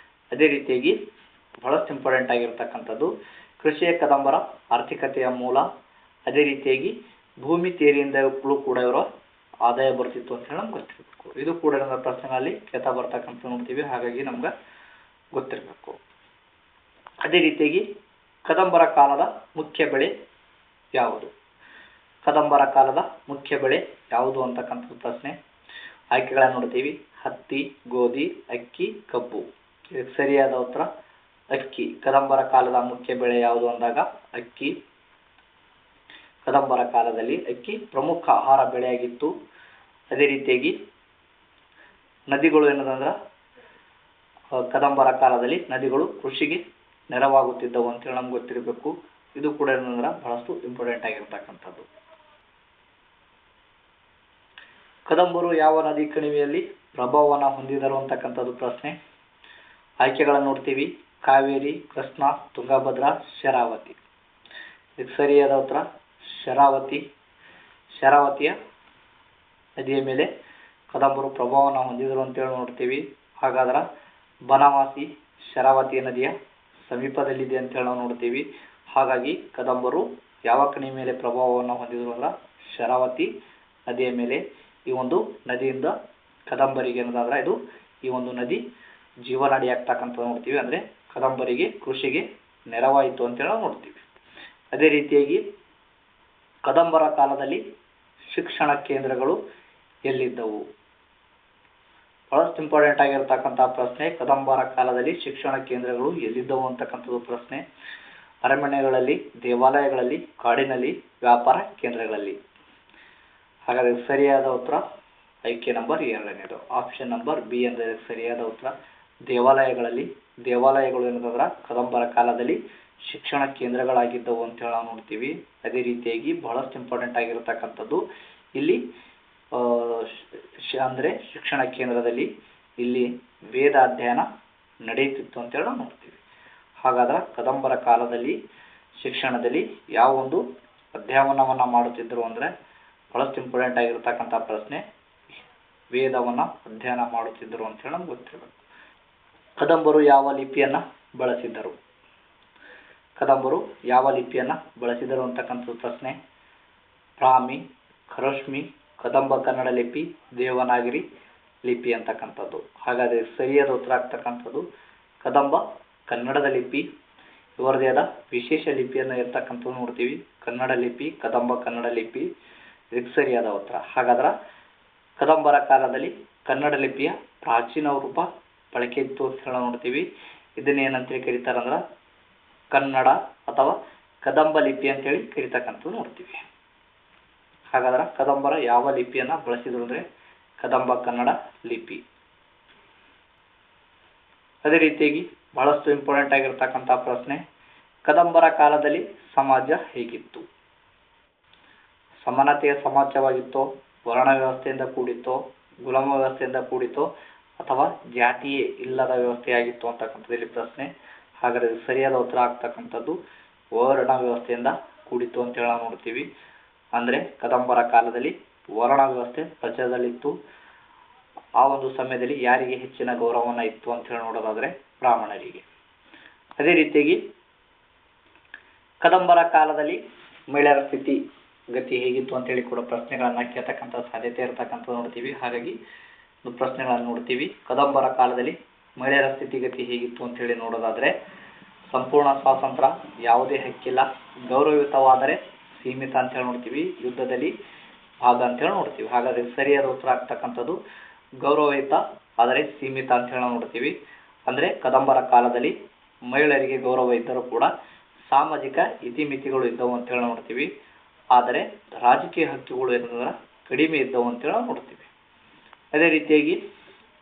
ಅದೇ ರೀತಿಯಾಗಿ ಬಹಳಷ್ಟು ಇಂಪಾರ್ಟೆಂಟ್ ಆಗಿರತಕ್ಕಂಥದ್ದು ಕೃಷಿಯ ಕದಂಬರ ಆರ್ಥಿಕತೆಯ ಮೂಲ. ಅದೇ ರೀತಿಯಾಗಿ ಭೂಮಿ ತೇರಿಯಿಂದಲೂ ಕೂಡ ಇವರ ಆದಾಯ ಬರ್ತಿತ್ತು ಅಂತ ಹೇಳಿ ನಮ್ಗೆ ಗೊತ್ತಿರಬೇಕು. ಇದು ಕೂಡ ನಮ್ಮ ಪ್ರಶ್ನೆಗಳಲ್ಲಿ ಕೇಳ್ತಾ ಬರ್ತಕ್ಕಂಥ ನೋಡ್ತೀವಿ. ಹಾಗಾಗಿ ನಮ್ಗೆ ಗೊತ್ತಿರಬೇಕು. ಅದೇ ರೀತಿಯಾಗಿ ಕದಂಬರ ಕಾಲದ ಮುಖ್ಯ ಬೆಳೆ ಯಾವುದು. ಕದಂಬರ ಕಾಲದ ಮುಖ್ಯ ಬೆಳೆ ಯಾವುದು ಅಂತಕ್ಕಂಥ ಪ್ರಶ್ನೆ. ಆಯ್ಕೆಗಳನ್ನು ನೋಡ್ತೀವಿ. ಹತ್ತಿ, ಗೋಧಿ, ಅಕ್ಕಿ, ಕಬ್ಬು. ಇದಕ್ಕೆ ಸರಿಯಾದ ಉತ್ತರ ಅಕ್ಕಿ. ಕದಂಬರ ಕಾಲದ ಮುಖ್ಯ ಬೆಳೆ ಯಾವುದು ಅಂದಾಗ ಅಕ್ಕಿ. ಕದಂಬರ ಕಾಲದಲ್ಲಿ ಅಕ್ಕಿ ಪ್ರಮುಖ ಆಹಾರ ಬೆಳೆಯಾಗಿತ್ತು. ಅದೇ ರೀತಿಯಾಗಿ ನದಿಗಳು ಏನದಂದ್ರೆ ಕದಂಬರ ಕಾಲದಲ್ಲಿ ನದಿಗಳು ಕೃಷಿಗೆ ನೆರವಾಗುತ್ತಿದ್ದವು ಅಂತೇಳಿ ನಮ್ಗೆ ಗೊತ್ತಿರಬೇಕು. ಇದು ಕೂಡ ಏನಂದ್ರೆ ಬಹಳಷ್ಟು ಇಂಪಾರ್ಟೆಂಟ್ ಆಗಿರ್ತಕ್ಕಂಥದ್ದು. ಕದಂಬರು ಯಾವ ನದಿ ಕಣಿವೆಯಲ್ಲಿ ಪ್ರಭಾವವನ್ನು ಹೊಂದಿದರು ಅಂತಕ್ಕಂಥದ್ದು ಪ್ರಶ್ನೆ. ಆಯ್ಕೆಗಳನ್ನು ನೋಡ್ತೀವಿ. ಕಾವೇರಿ, ಕೃಷ್ಣ, ತುಂಗಭದ್ರಾ, ಶರಾವತಿ. ಇದಕ್ಕೆ ಸರಿಯಾದ ಉತ್ತರ ಶರಾವತಿ. ಶರಾವತಿಯ ನದಿಯ ಮೇಲೆ ಕದಂಬರು ಪ್ರಭಾವವನ್ನು ಹೊಂದಿದರು ಅಂತೇಳಿ ನೋಡ್ತೀವಿ. ಹಾಗಾದ್ರೆ ಬನವಾಸಿ ಶರಾವತಿ ನದಿಯ ಸಮೀಪದಲ್ಲಿದೆ ಅಂತೇಳಿ ನಾವು ನೋಡ್ತೀವಿ. ಹಾಗಾಗಿ ಕದಂಬರು ಯಾವ ಕಣಿವೆ ಮೇಲೆ ಪ್ರಭಾವವನ್ನು ಹೊಂದಿದರು ಅಂದ್ರೆ ಶರಾವತಿ ನದಿಯ ಮೇಲೆ. ಈ ಒಂದು ನದಿಯಿಂದ ಕದಂಬರಿಗೆ ಏನಂದ್ರೆ ಇದು ಈ ಒಂದು ನದಿ ಜೀವನಾಡಿ ಆಗ್ತಕ್ಕಂಥ ನೋಡ್ತೀವಿ. ಅಂದರೆ ಕದಂಬರಿಗೆ ಕೃಷಿಗೆ ನೆರವಾಯಿತು ಅಂತೇಳಿ ನಾವು ನೋಡ್ತೀವಿ. ಅದೇ ರೀತಿಯಾಗಿ ಕದಂಬರ ಕಾಲದಲ್ಲಿ ಶಿಕ್ಷಣ ಕೇಂದ್ರಗಳು ಎಲ್ಲಿದ್ದವು. ಬಹಳಷ್ಟು ಇಂಪಾರ್ಟೆಂಟ್ ಆಗಿರತಕ್ಕಂಥ ಪ್ರಶ್ನೆ. ಕದಂಬರ ಕಾಲದಲ್ಲಿ ಶಿಕ್ಷಣ ಕೇಂದ್ರಗಳು ಎಲ್ಲಿದ್ದವು ಅಂತಕ್ಕಂಥದ್ದು ಪ್ರಶ್ನೆ. ಅರಮನೆಗಳಲ್ಲಿ, ದೇವಾಲಯಗಳಲ್ಲಿ, ಕಾಡಿನಲ್ಲಿ, ವ್ಯಾಪಾರ ಕೇಂದ್ರಗಳಲ್ಲಿ. ಹಾಗಾದರೆ ಸರಿಯಾದ ಉತ್ತರ ಆಯ್ಕೆ ನಂಬರ್ 2ನೇದು, ಆಪ್ಷನ್ ನಂಬರ್ ಬಿ ಅಂದರೆ ಸರಿಯಾದ ಉತ್ತರ. ದೇವಾಲಯಗಳಲ್ಲಿ. ದೇವಾಲಯಗಳು ಏನಂತಂದ್ರೆ ಕದಂಬರ ಕಾಲದಲ್ಲಿ ಶಿಕ್ಷಣ ಕೇಂದ್ರಗಳಾಗಿದ್ದವು ಅಂತೇಳಿ ನಾವು ನೋಡ್ತೀವಿ. ಅದೇ ರೀತಿಯಾಗಿ ಬಹಳಷ್ಟು ಇಂಪಾರ್ಟೆಂಟ್ ಆಗಿರತಕ್ಕಂಥದ್ದು ಇಲ್ಲಿ ಅಂದರೆ ಶಿಕ್ಷಣ ಕೇಂದ್ರದಲ್ಲಿ ಇಲ್ಲಿ ವೇದ ಅಧ್ಯಯನ ನಡೆಯುತ್ತಿತ್ತು ಅಂತೇಳಿ ನಾವು ನೋಡ್ತೀವಿ. ಹಾಗಾದ್ರೆ ಕದಂಬರ ಕಾಲದಲ್ಲಿ ಶಿಕ್ಷಣದಲ್ಲಿ ಯಾವ ಒಂದು ಅಧ್ಯಯನವನ್ನು ಮಾಡುತ್ತಿದ್ದರು ಅಂದರೆ ಬಹಳಷ್ಟು ಇಂಪಾರ್ಟೆಂಟ್ ಆಗಿರತಕ್ಕಂಥ ಪ್ರಶ್ನೆ. ವೇದವನ್ನು ಅಧ್ಯಯನ ಮಾಡುತ್ತಿದ್ದರು ಅಂತೇಳಿ ನಮ್ಗೆ ಗೊತ್ತಿರಬೇಕು. ಕದಂಬರು ಯಾವ ಲಿಪಿಯನ್ನು ಬಳಸಿದ್ದರು? ಕದಂಬರು ಯಾವ ಲಿಪಿಯನ್ನು ಬಳಸಿದರು ಅಂತಕ್ಕಂಥ ಪ್ರಶ್ನೆ. ಬ್ರಾಹ್ಮಿ, ಖರಶ್ಮಿ, ಕದಂಬ ಕನ್ನಡ ಲಿಪಿ, ದೇವನಾಗರಿ ಲಿಪಿ ಅಂತಕ್ಕಂಥದ್ದು. ಹಾಗಾದರೆ ಸರಿಯಾದ ಉತ್ತರ ಆಗ್ತಕ್ಕಂಥದ್ದು ಕದಂಬ ಕನ್ನಡದ ಲಿಪಿ. ಇವರದೇ ಆದ ವಿಶೇಷ ಲಿಪಿಯನ್ನು ಇರ್ತಕ್ಕಂಥದ್ದು ನೋಡ್ತೀವಿ. ಕನ್ನಡ ಲಿಪಿ, ಕದಂಬ ಕನ್ನಡ ಲಿಪಿ, ಇದಕ್ಕೆ ಸರಿಯಾದ ಉತ್ತರ. ಹಾಗಾದ್ರೆ ಕದಂಬರ ಕಾಲದಲ್ಲಿ ಕನ್ನಡ ಲಿಪಿಯ ಪ್ರಾಚೀನ ರೂಪ ಬಳಕೆ ಇತ್ತು ಅಂತ ಹೇಳಿ ನೋಡ್ತೀವಿ. ಇದನ್ನ ಏನಂತೇಳಿ ಕರೀತಾರಂದ್ರೆ ಕನ್ನಡ ಅಥವಾ ಕದಂಬ ಲಿಪಿ ಅಂತೇಳಿ ಕರಿತಕ್ಕಂಥದ್ದು ನೋಡ್ತೀವಿ. ಹಾಗಾದ್ರೆ ಕದಂಬರ ಯಾವ ಲಿಪಿಯನ್ನ ಬಳಸಿದ್ರು ಅಂದ್ರೆ ಕದಂಬ ಕನ್ನಡ ಲಿಪಿ. ಅದೇ ರೀತಿಯಾಗಿ ಬಹಳಷ್ಟು ಇಂಪಾರ್ಟೆಂಟ್ ಆಗಿರ್ತಕ್ಕಂಥ ಪ್ರಶ್ನೆ, ಕದಂಬರ ಕಾಲದಲ್ಲಿ ಸಮಾಜ ಹೇಗಿತ್ತು? ಸಮಾನತೆಯ ಸಮಾಜವಾಗಿತ್ತೋ, ವರ್ಣ ವ್ಯವಸ್ಥೆಯಿಂದ ಕೂಡಿತ್ತೋ, ಗುಲಾಮ ವ್ಯವಸ್ಥೆಯಿಂದ ಕೂಡಿತ್ತೋ, ಅಥವಾ ಜಾತಿಯೇ ಇಲ್ಲದ ವ್ಯವಸ್ಥೆಯಾಗಿತ್ತು ಅಂತಕ್ಕಂಥದ್ದು ಇಲ್ಲಿ ಪ್ರಶ್ನೆ. ಹಾಗಾದರೆ ಸರಿಯಾದ ಉತ್ತರ ಆಗ್ತಕ್ಕಂಥದ್ದು ವರ್ಣ ವ್ಯವಸ್ಥೆಯಿಂದ ಕೂಡಿತ್ತು ಅಂತ ಹೇಳಿ ನೋಡ್ತೀವಿ. ಅಂದ್ರೆ ಕದಂಬರ ಕಾಲದಲ್ಲಿ ವರ್ಣ ವ್ಯವಸ್ಥೆ ಪ್ರಚಾರದಲ್ಲಿತ್ತು. ಆ ಒಂದು ಸಮಯದಲ್ಲಿ ಯಾರಿಗೆ ಹೆಚ್ಚಿನ ಗೌರವನ ಇತ್ತು ಅಂತ ಹೇಳಿ ನೋಡೋದಾದ್ರೆ ಬ್ರಾಹ್ಮಣರಿಗೆ. ಅದೇ ರೀತಿಯಾಗಿ ಕದಂಬರ ಕಾಲದಲ್ಲಿ ಮಹಿಳೆಯರ ಸ್ಥಿತಿ ಗತಿ ಹೇಗಿತ್ತು ಅಂತ ಹೇಳಿ ಕೂಡ ಪ್ರಶ್ನೆಗಳನ್ನ ಕೇಳ್ತಕ್ಕಂಥ ಸಾಧ್ಯತೆ ಇರತಕ್ಕಂಥದ್ದು ನೋಡ್ತೀವಿ. ಹಾಗಾಗಿ ಪ್ರಶ್ನೆಗಳನ್ನು ನೋಡ್ತೀವಿ. ಕದಂಬರ ಕಾಲದಲ್ಲಿ ಮಹಿಳೆಯರ ಸ್ಥಿತಿಗತಿ ಹೇಗಿತ್ತು ಅಂತ ಹೇಳಿ ನೋಡೋದಾದ್ರೆ ಸಂಪೂರ್ಣ ಸ್ವಾತಂತ್ರ್ಯ, ಯಾವುದೇ ಹಕ್ಕಿಲ್ಲ, ಗೌರವಯುತವಾದರೆ ಸೀಮಿತ ಅಂತ ಹೇಳಿ ನೋಡ್ತೀವಿ, ಯುದ್ಧದಲ್ಲಿ ಭಾಗ ಅಂತ ಹೇಳಿ ನೋಡ್ತೀವಿ. ಹಾಗಾದ್ರೆ ಸರಿಯಾದ ಉತ್ತರ ಆಗ್ತಕ್ಕಂಥದ್ದು ಗೌರವಯುತ ಆದರೆ ಸೀಮಿತ ಅಂತ ಹೇಳಿ ನೋಡ್ತೀವಿ. ಅಂದ್ರೆ ಕದಂಬರ ಕಾಲದಲ್ಲಿ ಮಹಿಳೆಯರಿಗೆ ಗೌರವ ಇದ್ದರೂ ಕೂಡ ಸಾಮಾಜಿಕ ಇತಿಮಿತಿಗಳು ಇದ್ದವು ಅಂತ ಹೇಳಿ ನೋಡ್ತೀವಿ. ಆದರೆ ರಾಜಕೀಯ ಹಕ್ಕುಗಳು ಏನಂದ್ರೆ ಕಡಿಮೆ ಇದ್ದವು ಅಂತ ಹೇಳಿ ನೋಡ್ತೀವಿ. ಅದೇ ರೀತಿಯಾಗಿ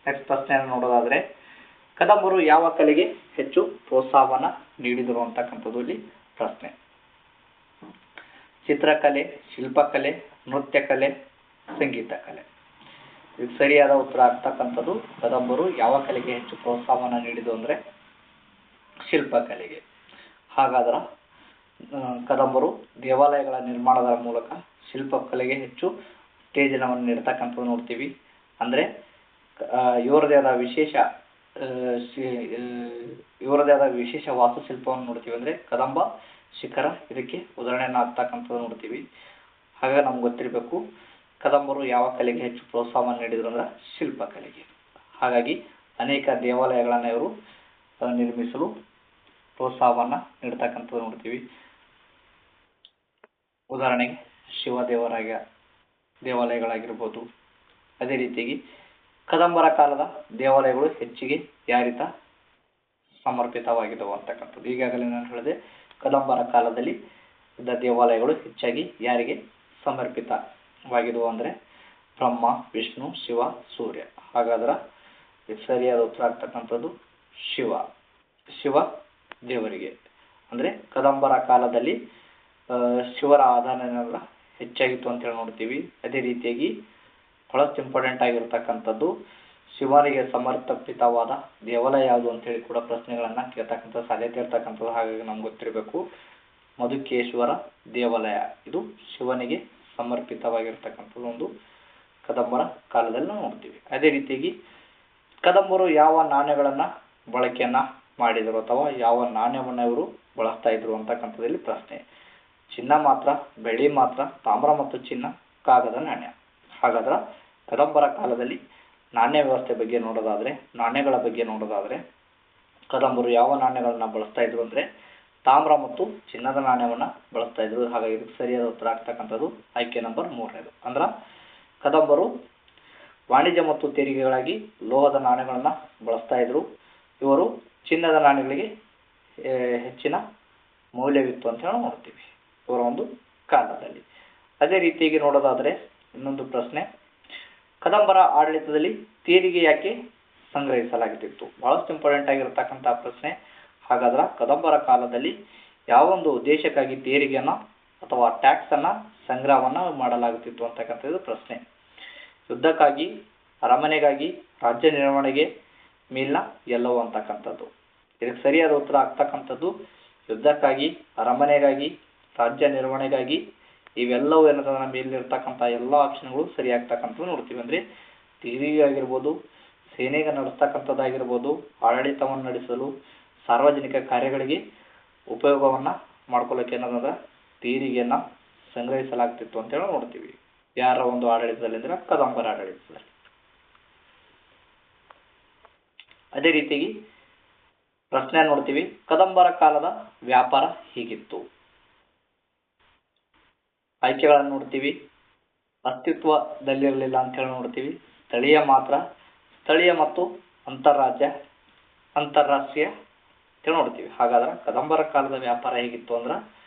ನೆಕ್ಸ್ಟ್ ಪ್ರಶ್ನೆಯನ್ನು ನೋಡೋದಾದ್ರೆ ಕದಂಬರು ಯಾವ ಕಲೆಗೆ ಹೆಚ್ಚು ಪ್ರೋತ್ಸಾಹವನ್ನ ನೀಡಿದರು ಅಂತಕ್ಕಂಥದ್ದು ಇಲ್ಲಿ ಪ್ರಶ್ನೆ. ಚಿತ್ರಕಲೆ, ಶಿಲ್ಪಕಲೆ, ನೃತ್ಯ ಕಲೆ, ಸಂಗೀತ ಕಲೆ. ಇದಕ್ಕೆ ಸರಿಯಾದ ಉತ್ತರ ಆಗ್ತಕ್ಕಂಥದ್ದು ಕದಂಬರು ಯಾವ ಕಲೆಗೆ ಹೆಚ್ಚು ಪ್ರೋತ್ಸಾಹವನ್ನ ನೀಡಿದರು ಅಂದ್ರೆ ಶಿಲ್ಪಕಲೆಗೆ. ಹಾಗಾದ್ರೆ ಕದಂಬರು ದೇವಾಲಯಗಳ ನಿರ್ಮಾಣದ ಮೂಲಕ ಶಿಲ್ಪಕಲೆಗೆ ಹೆಚ್ಚು ಉತ್ತೇಜನವನ್ನು ನೀಡತಕ್ಕಂಥದ್ದು ನೋಡ್ತೀವಿ. ಅಂದ್ರೆ ಇವರದೇ ಆದ ವಿಶೇಷ ವಾಸ್ತುಶಿಲ್ಪವನ್ನು ನೋಡ್ತೀವಿ. ಅಂದ್ರೆ ಕದಂಬ ಶಿಖರ ಇದಕ್ಕೆ ಉದಾಹರಣೆಯನ್ನು ಆಗ್ತಕ್ಕಂಥದ್ದು ನೋಡ್ತೀವಿ. ಹಾಗಾಗಿ ನಮ್ಗೆ ಗೊತ್ತಿರಬೇಕು ಕದಂಬರು ಯಾವ ಕಲೆಗೆ ಹೆಚ್ಚು ಪ್ರೋತ್ಸಾಹವನ್ನು ನೀಡಿದ್ರು ಅಂದ್ರೆ ಶಿಲ್ಪಕಲೆಗೆ. ಹಾಗಾಗಿ ಅನೇಕ ದೇವಾಲಯಗಳನ್ನು ಇವರು ನಿರ್ಮಿಸಲು ಪ್ರೋತ್ಸಾಹವನ್ನ ನೀಡತಕ್ಕಂಥದ್ದು ನೋಡ್ತೀವಿ. ಉದಾಹರಣೆಗೆ ಶಿವ ದೇವಾಲಯಗಳಾಗಿರ್ಬೋದು. ಅದೇ ರೀತಿಯಾಗಿ ಕದಂಬರ ಕಾಲದ ದೇವಾಲಯಗಳು ಹೆಚ್ಚಿಗೆ ಯಾರಿತ ಸಮರ್ಪಿತವಾಗಿದ್ದವು ಅಂತಕ್ಕಂಥದ್ದು. ಈಗಾಗಲೇ ನಾನು ಹೇಳಿದೆ ಕದಂಬರ ಕಾಲದಲ್ಲಿ ಇದ್ದ ದೇವಾಲಯಗಳು ಹೆಚ್ಚಾಗಿ ಯಾರಿಗೆ ಸಮರ್ಪಿತವಾಗಿದ್ದವು ಅಂದ್ರೆ ಬ್ರಹ್ಮ, ವಿಷ್ಣು, ಶಿವ, ಸೂರ್ಯ. ಹಾಗಾದ್ರೆ ಸರಿಯಾದ ಉತ್ತರ ಆಗ್ತಕ್ಕಂಥದ್ದು ಶಿವ ದೇವರಿಗೆ. ಅಂದ್ರೆ ಕದಂಬರ ಕಾಲದಲ್ಲಿ ಶಿವರ ಆರಾಧನೆ ಹೆಚ್ಚಾಗಿತ್ತು ಅಂತ ಹೇಳಿ ನೋಡ್ತೀವಿ. ಅದೇ ರೀತಿಯಾಗಿ ಬಹಳಷ್ಟು ಇಂಪಾರ್ಟೆಂಟ್ ಆಗಿರ್ತಕ್ಕಂಥದ್ದು ಶಿವನಿಗೆ ಸಮರ್ಪಿತವಾದ ದೇವಾಲಯ ಯಾವುದು ಅಂತ ಹೇಳಿ ಕೂಡ ಪ್ರಶ್ನೆಗಳನ್ನ ಕೇಳ್ತಕ್ಕಂಥ ಸಾಧ್ಯತೆ ಇರ್ತಕ್ಕಂಥದ್ದು. ಹಾಗಾಗಿ ನಮ್ಗೆ ಗೊತ್ತಿರಬೇಕು ಮಧುಕೇಶ್ವರ ದೇವಾಲಯ ಇದು ಶಿವನಿಗೆ ಸಮರ್ಪಿತವಾಗಿರ್ತಕ್ಕಂಥದ್ದು ಒಂದು ಕದಂಬರ ಕಾಲದಲ್ಲಿ ನಾವು ನೋಡ್ತೀವಿ. ಅದೇ ರೀತಿಯಾಗಿ ಕದಂಬರು ಯಾವ ನಾಣ್ಯಗಳನ್ನ ಬಳಕೆಯನ್ನ ಮಾಡಿದರು ಅಥವಾ ಯಾವ ನಾಣ್ಯವನ್ನ ಇವರು ಬಳಸ್ತಾ ಇದ್ರು ಅಂತಕ್ಕಂಥದ್ದಲ್ಲಿ ಪ್ರಶ್ನೆ. ಚಿನ್ನ ಮಾತ್ರ, ಬೆಳ್ಳಿ ಮಾತ್ರ, ತಾಮ್ರ ಮತ್ತು ಚಿನ್ನ, ಕಾಗದ ನಾಣ್ಯ. ಹಾಗಾದ್ರೆ ಕದಂಬರ ಕಾಲದಲ್ಲಿ ನಾಣ್ಯ ವ್ಯವಸ್ಥೆ ಬಗ್ಗೆ ನಾಣ್ಯಗಳ ಬಗ್ಗೆ ನೋಡೋದಾದ್ರೆ ಕದಂಬರು ಯಾವ ನಾಣ್ಯಗಳನ್ನ ಬಳಸ್ತಾ ಇದ್ರು ಅಂದ್ರೆ ತಾಮ್ರ ಮತ್ತು ಚಿನ್ನದ ನಾಣ್ಯವನ್ನ ಬಳಸ್ತಾ ಇದ್ರು. ಹಾಗಾಗಿ ಇದಕ್ಕೆ ಸರಿಯಾದ ಉತ್ತರ ಆಗ್ತಕ್ಕಂಥದ್ದು ಆಯ್ಕೆ ನಂಬರ್ 3ನೇದು. ಅಂದ್ರ ಕದಂಬರು ವಾಣಿಜ್ಯ ಮತ್ತು ತೆರಿಗೆಗಳಾಗಿ ಲೋಹದ ನಾಣ್ಯಗಳನ್ನ ಬಳಸ್ತಾ ಇದ್ರು. ಇವರು ಚಿನ್ನದ ನಾಣ್ಯಗಳಿಗೆ ಹೆಚ್ಚಿನ ಮೌಲ್ಯವಿತ್ತು ಅಂತ ಹೇಳಿ ನೋಡ್ತೀವಿ ಇವರ ಒಂದು ಕಾಲದಲ್ಲಿ. ಅದೇ ರೀತಿಯಾಗಿ ನೋಡೋದಾದ್ರೆ ಇನ್ನೊಂದು ಪ್ರಶ್ನೆ, ಕದಂಬರ ಆಡಳಿತದಲ್ಲಿ ತೆರಿಗೆ ಯಾಕೆ ಸಂಗ್ರಹಿಸಲಾಗುತ್ತಿತ್ತು? ಬಹಳಷ್ಟು ಇಂಪಾರ್ಟೆಂಟ್ ಆಗಿರತಕ್ಕಂತಹ ಪ್ರಶ್ನೆ. ಹಾಗಾದ್ರೆ ಕದಂಬರ ಕಾಲದಲ್ಲಿ ಯಾವೊಂದು ಉದ್ದೇಶಕ್ಕಾಗಿ ತೆರಿಗೆಯನ್ನ ಅಥವಾ ಟ್ಯಾಕ್ಸ್ ಅನ್ನ ಸಂಗ್ರಹವನ್ನ ಮಾಡಲಾಗುತ್ತಿತ್ತು ಅಂತಕ್ಕಂಥದ್ದು ಪ್ರಶ್ನೆ. ಯುದ್ಧಕ್ಕಾಗಿ, ಅರಮನೆಗಾಗಿ, ರಾಜ್ಯ ನಿರ್ವಹಣೆಗೆ, ಮೇಲಿನ ಎಲ್ಲವೂ ಅಂತಕ್ಕಂಥದ್ದು. ಇದಕ್ಕೆ ಸರಿಯಾದ ಉತ್ತರ ಆಗ್ತಕ್ಕಂಥದ್ದು ಯುದ್ಧಕ್ಕಾಗಿ, ಅರಮನೆಗಾಗಿ, ರಾಜ್ಯ ನಿರ್ವಹಣೆಗಾಗಿ, ಇವೆಲ್ಲವೂ ಏನಂತಂದ್ರೆ ಮೇಲಿರ್ತಕ್ಕಂಥ ಎಲ್ಲ ಆಪ್ಷನ್ಗಳು ಸರಿ ಆಗ್ತಕ್ಕಂಥದ್ದು ನೋಡ್ತೀವಿ. ಅಂದ್ರೆ ತೆರಿಗೆ ಆಗಿರ್ಬೋದು, ಸೇನೆಗೆ ನಡೆಸ್ತಕ್ಕಂಥದ್ದಾಗಿರ್ಬೋದು, ಆಡಳಿತವನ್ನು ನಡೆಸಲು, ಸಾರ್ವಜನಿಕ ಕಾರ್ಯಗಳಿಗೆ ಉಪಯೋಗವನ್ನು ಮಾಡ್ಕೊಳ್ಳೋಕೆ ಏನದಂದ್ರೆ ತೆರಿಗೆಯನ್ನು ಸಂಗ್ರಹಿಸಲಾಗ್ತಿತ್ತು ಅಂತೇಳಿ ನೋಡ್ತೀವಿ. ಯಾರ ಒಂದು ಆಡಳಿತದಲ್ಲಿ ಅಂದ್ರೆ ಕದಂಬರ ಆಡಳಿತದಲ್ಲಿ. ಅದೇ ರೀತಿಯಾಗಿ ಪ್ರಶ್ನೆ ನೋಡ್ತೀವಿ, ಕದಂಬರ ಕಾಲದ ವ್ಯಾಪಾರ ಹೀಗಿತ್ತು. ಆಯ್ಕೆಗಳನ್ನು ನೋಡ್ತೀವಿ. ಅಸ್ತಿತ್ವದಲ್ಲಿರಲಿಲ್ಲ ಅಂತ ಹೇಳಿ ನೋಡ್ತೀವಿ. ಸ್ಥಳೀಯ ಮಾತ್ರ, ಸ್ಥಳೀಯ ಮತ್ತು ಅಂತಾರಾಷ್ಟ್ರೀಯ ಅಂತೇಳಿ ನೋಡ್ತೀವಿ. ಹಾಗಾದ್ರೆ ಕದಂಬರ ಕಾಲದ ವ್ಯಾಪಾರ ಹೇಗಿತ್ತು ಅಂದ್ರೆ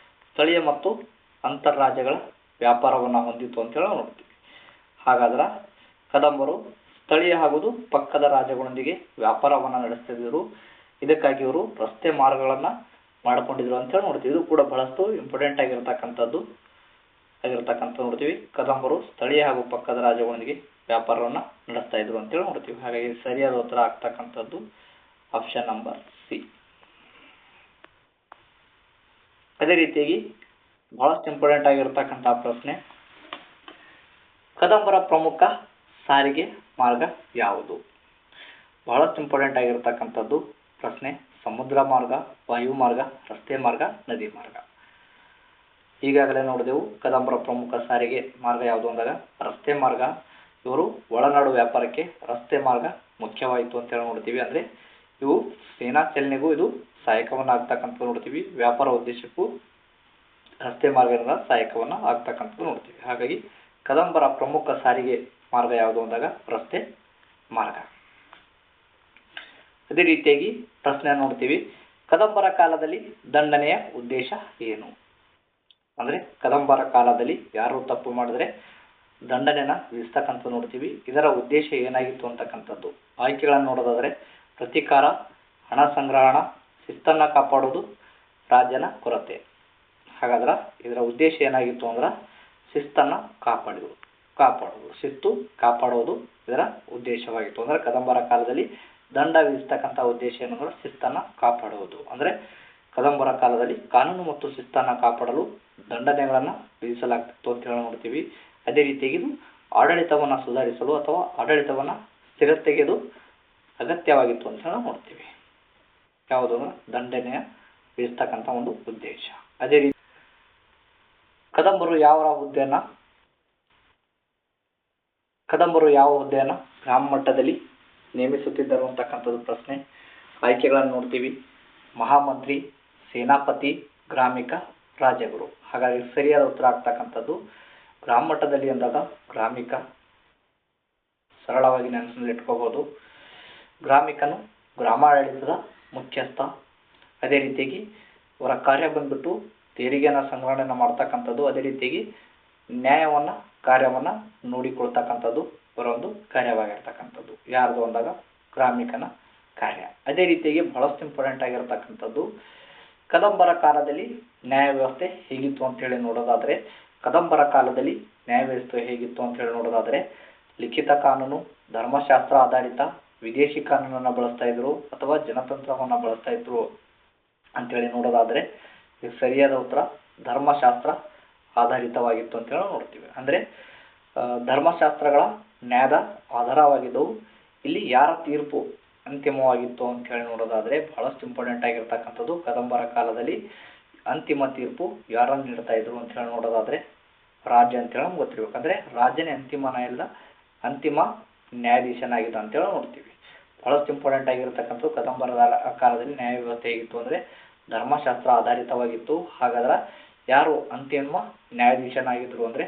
ಸ್ಥಳೀಯ ಮತ್ತು ಅಂತರ್ರಾಜ್ಯಗಳ ವ್ಯಾಪಾರವನ್ನು ಹೊಂದಿತ್ತು ಅಂತೇಳಿ ನೋಡ್ತೀವಿ. ಹಾಗಾದ್ರೆ ಕದಂಬರು ಸ್ಥಳೀಯ ಹಾಗೂ ಪಕ್ಕದ ರಾಜ್ಯಗಳೊಂದಿಗೆ ವ್ಯಾಪಾರವನ್ನು ನಡೆಸ್ತಿದ್ರು. ಇದಕ್ಕಾಗಿ ಇವರು ರಸ್ತೆ ಮಾರ್ಗಗಳನ್ನು ಮಾಡಿಕೊಂಡಿದ್ರು ಅಂತೇಳಿ ನೋಡ್ತೀವಿ. ಇದು ಕೂಡ ಬಹಳಷ್ಟು ಇಂಪಾರ್ಟೆಂಟ್ ಆಗಿರ್ತಕ್ಕಂಥದ್ದು ನೋಡ್ತೀವಿ. ಕದಂಬರು ಸ್ಥಳೀಯ ಹಾಗೂ ಪಕ್ಕದ ರಾಜ್ಯಗಳೊಂದಿಗೆ ವ್ಯಾಪಾರವನ್ನು ನಡೆಸ್ತಾ ಇದ್ರು ಅಂತೇಳಿ ನೋಡ್ತೀವಿ. ಹಾಗಾಗಿ ಸರಿಯಾದ ಉತ್ತರ ಆಗ್ತಕ್ಕಂಥದ್ದು ಆಪ್ಷನ್ ನಂಬರ್ ಸಿ. ಅದೇ ರೀತಿಯಾಗಿ ಬಹಳಷ್ಟು ಇಂಪಾರ್ಟೆಂಟ್ ಆಗಿರ್ತಕ್ಕಂಥ ಪ್ರಶ್ನೆ, ಕದಂಬರ ಪ್ರಮುಖ ಸಾರಿಗೆ ಮಾರ್ಗ ಯಾವುದು? ಬಹಳಷ್ಟು ಇಂಪಾರ್ಟೆಂಟ್ ಆಗಿರ್ತಕ್ಕಂಥದ್ದು ಪ್ರಶ್ನೆ. ಸಮುದ್ರ ಮಾರ್ಗ, ವಾಯು ಮಾರ್ಗ, ರಸ್ತೆ ಮಾರ್ಗ, ನದಿ ಮಾರ್ಗ. ಈಗಾಗಲೇ ನೋಡಿದೆವು ಕದಂಬರ ಪ್ರಮುಖ ಸಾರಿಗೆ ಮಾರ್ಗ ಯಾವುದು ಅಂದಾಗ ರಸ್ತೆ ಮಾರ್ಗ. ಇವರು ಒಳನಾಡು ವ್ಯಾಪಾರಕ್ಕೆ ರಸ್ತೆ ಮಾರ್ಗ ಮುಖ್ಯವಾಯಿತು ಅಂತೇಳಿ ನೋಡ್ತೀವಿ. ಅಂದ್ರೆ ಇವು ಸೇನಾ ಚಲನೆಗೂ ಇದು ಸಹಾಯಕವನ್ನು ಆಗ್ತಕ್ಕಂಥ ನೋಡ್ತೀವಿ. ವ್ಯಾಪಾರ ಉದ್ದೇಶಕ್ಕೂ ರಸ್ತೆ ಮಾರ್ಗದಿಂದ ಸಹಾಯಕವನ್ನು ಆಗ್ತಕ್ಕಂಥ ನೋಡ್ತೀವಿ. ಹಾಗಾಗಿ ಕದಂಬರ ಪ್ರಮುಖ ಸಾರಿಗೆ ಮಾರ್ಗ ಯಾವುದು ಅಂದಾಗ ರಸ್ತೆ ಮಾರ್ಗ. ಅದೇ ರೀತಿಯಾಗಿ ಪ್ರಶ್ನೆ ನೋಡ್ತೀವಿ, ಕದಂಬರ ಕಾಲದಲ್ಲಿ ದಂಡನೆಯ ಉದ್ದೇಶ ಏನು? ಅಂದ್ರೆ ಕದಂಬರ ಕಾಲದಲ್ಲಿ ಯಾರು ತಪ್ಪು ಮಾಡಿದ್ರೆ ದಂಡನೆಯನ್ನ ವಿಧಿಸ್ತಕ್ಕಂಥ ನೋಡ್ತೀವಿ. ಇದರ ಉದ್ದೇಶ ಏನಾಗಿತ್ತು ಅಂತಕ್ಕಂಥದ್ದು ಆಯ್ಕೆಗಳನ್ನು ನೋಡೋದಾದ್ರೆ ಪ್ರತೀಕಾರ, ಹಣ ಸಂಗ್ರಹಣ, ಶಿಸ್ತನ್ನ ಕಾಪಾಡೋದು, ರಾಜ್ಯನ ಕೊರತೆ. ಹಾಗಾದ್ರೆ ಇದರ ಉದ್ದೇಶ ಏನಾಗಿತ್ತು ಅಂದ್ರೆ ಶಿಸ್ತನ್ನ ಕಾಪಾಡೋದು, ಶಿಸ್ತು ಕಾಪಾಡೋದು ಇದರ ಉದ್ದೇಶವಾಗಿತ್ತು. ಅಂದ್ರೆ ಕದಂಬರ ಕಾಲದಲ್ಲಿ ದಂಡ ವಿಧಿಸ್ತಕ್ಕಂಥ ಉದ್ದೇಶ ಏನಂದ್ರೆ ಶಿಸ್ತನ್ನ ಕಾಪಾಡುವುದು. ಅಂದ್ರೆ ಕದಂಬರ ಕಾಲದಲ್ಲಿ ಕಾನೂನು ಮತ್ತು ಶಿಸ್ತನ್ನ ಕಾಪಾಡಲು ದಂಡನೆಗಳನ್ನು ವಿಧಿಸಲಾಗ್ತಿತ್ತು ಅಂತ ಹೇಳಿ ನೋಡ್ತೀವಿ. ಅದೇ ರೀತಿಯಾಗಿ ಇದು ಆಡಳಿತವನ್ನು ಸುಧಾರಿಸಲು ಅಥವಾ ಆಡಳಿತವನ್ನು ಸ್ಥಿರತೆಗೆದು ಅಗತ್ಯವಾಗಿತ್ತು ಅಂತ ಹೇಳಿ ನೋಡ್ತೀವಿ. ಯಾವುದು ಅಂದ್ರೆ ದಂಡನೆಯ ವಿಧಿಸ್ತಕ್ಕಂಥ ಒಂದು ಉದ್ದೇಶ. ಅದೇ ರೀತಿ ಕದಂಬರು ಯಾವ ಹುದ್ದೆಯನ್ನ ಗ್ರಾಮ ಮಟ್ಟದಲ್ಲಿ ನೇಮಿಸುತ್ತಿದ್ದರು ಅಂತಕ್ಕಂಥದ್ದು ಪ್ರಶ್ನೆ. ಆಯ್ಕೆಗಳನ್ನು ನೋಡ್ತೀವಿ. ಮಹಾಮಂತ್ರಿ, ಸೇನಾಪತಿ, ಗ್ರಾಮಿಕ, ರಾಜ್ಯಗುರು. ಹಾಗಾಗಿ ಸರಿಯಾದ ಉತ್ತರ ಆಗ್ತಕ್ಕಂಥದ್ದು ಗ್ರಾಮ ಮಟ್ಟದಲ್ಲಿ ಅಂದಾಗ ಗ್ರಾಮಿಕ. ಸರಳವಾಗಿ ನೆನಪಿಟ್ಕೋಬಹುದು. ಗ್ರಾಮಿಕನು ಗ್ರಾಮಾಡಳಿತದ ಮುಖ್ಯಸ್ಥ. ಅದೇ ರೀತಿಯಾಗಿ ಅವರ ಕಾರ್ಯ ಬಂದ್ಬಿಟ್ಟು ತೆರಿಗೆಯನ್ನು ಸಂಗ್ರಹಣೆಯನ್ನು ಮಾಡ್ತಕ್ಕಂಥದ್ದು. ಅದೇ ರೀತಿಯಾಗಿ ಕಾರ್ಯವನ್ನು ನೋಡಿಕೊಳ್ತಕ್ಕಂಥದ್ದು ಅವರ ಒಂದು ಕಾರ್ಯವಾಗಿರ್ತಕ್ಕಂಥದ್ದು. ಯಾರ್ದು ಅಂದಾಗ ಗ್ರಾಮಿಕನ ಕಾರ್ಯ. ಅದೇ ರೀತಿಯಾಗಿ ಬಹಳಷ್ಟು ಇಂಪಾರ್ಟೆಂಟ್ ಆಗಿರ್ತಕ್ಕಂಥದ್ದು ಕದಂಬರ ಕಾಲದಲ್ಲಿ ನ್ಯಾಯ ವ್ಯವಸ್ಥೆ ಹೇಗಿತ್ತು ಅಂತ ಹೇಳಿ ನೋಡೋದಾದ್ರೆ ಕದಂಬರ ಕಾಲದಲ್ಲಿ ನ್ಯಾಯ ವ್ಯವಸ್ಥೆ ಹೇಗಿತ್ತು ಅಂತ ಹೇಳಿ ನೋಡೋದಾದ್ರೆ ಲಿಖಿತ ಕಾನೂನು, ಧರ್ಮಶಾಸ್ತ್ರ ಆಧಾರಿತ, ವಿದೇಶಿ ಕಾನೂನನ್ನು ಬಳಸ್ತಾ ಇದ್ರು ಅಥವಾ ಜನತಂತ್ರವನ್ನು ಬಳಸ್ತಾ ಇದ್ರು ಅಂತೇಳಿ ನೋಡೋದಾದ್ರೆ ಸರಿಯಾದ ಉತ್ತರ ಧರ್ಮಶಾಸ್ತ್ರ ಆಧಾರಿತವಾಗಿತ್ತು ಅಂತ ಹೇಳಿ ನೋಡ್ತೀವಿ. ಅಂದ್ರೆ ಧರ್ಮಶಾಸ್ತ್ರಗಳ ನ್ಯಾಯದ ಆಧಾರವಾಗಿದ್ದವು. ಇಲ್ಲಿ ಯಾರ ತೀರ್ಪು ಅಂತಿಮವಾಗಿತ್ತು ಅಂತ ಹೇಳಿ ನೋಡೋದಾದ್ರೆ ಬಹಳಷ್ಟು ಇಂಪಾರ್ಟೆಂಟ್ ಆಗಿರ್ತಕ್ಕಂಥದ್ದು ಕದಂಬರ ಕಾಲದಲ್ಲಿ ಅಂತಿಮ ತೀರ್ಪು ಯಾರನ್ನು ನೀಡ್ತಾ ಇದ್ರು ಅಂತ ಹೇಳಿ ನೋಡೋದಾದ್ರೆ ರಾಜ್ಯ ಅಂತ ಹೇಳಿ ನಮ್ಗೆ ಗೊತ್ತಿರ್ಬೇಕು. ಅಂದ್ರೆ ರಾಜ್ಯನೇ ಅಂತಿಮ ನ್ಯಾಯಾಧೀಶನಾಗಿದ್ದ ಅಂತೇಳಿ ನೋಡ್ತೀವಿ. ಬಹಳಷ್ಟು ಇಂಪಾರ್ಟೆಂಟ್ ಆಗಿರ್ತಕ್ಕಂಥದ್ದು ಕದಂಬರ ಕಾಲದಲ್ಲಿ ನ್ಯಾಯ ವ್ಯವಸ್ಥೆ ಹೇಗಿತ್ತು ಅಂದ್ರೆ ಧರ್ಮಶಾಸ್ತ್ರ ಆಧಾರಿತವಾಗಿತ್ತು. ಹಾಗಾದ್ರೆ ಯಾರು ಅಂತಿಮ ನ್ಯಾಯಾಧೀಶನಾಗಿದ್ರು ಅಂದ್ರೆ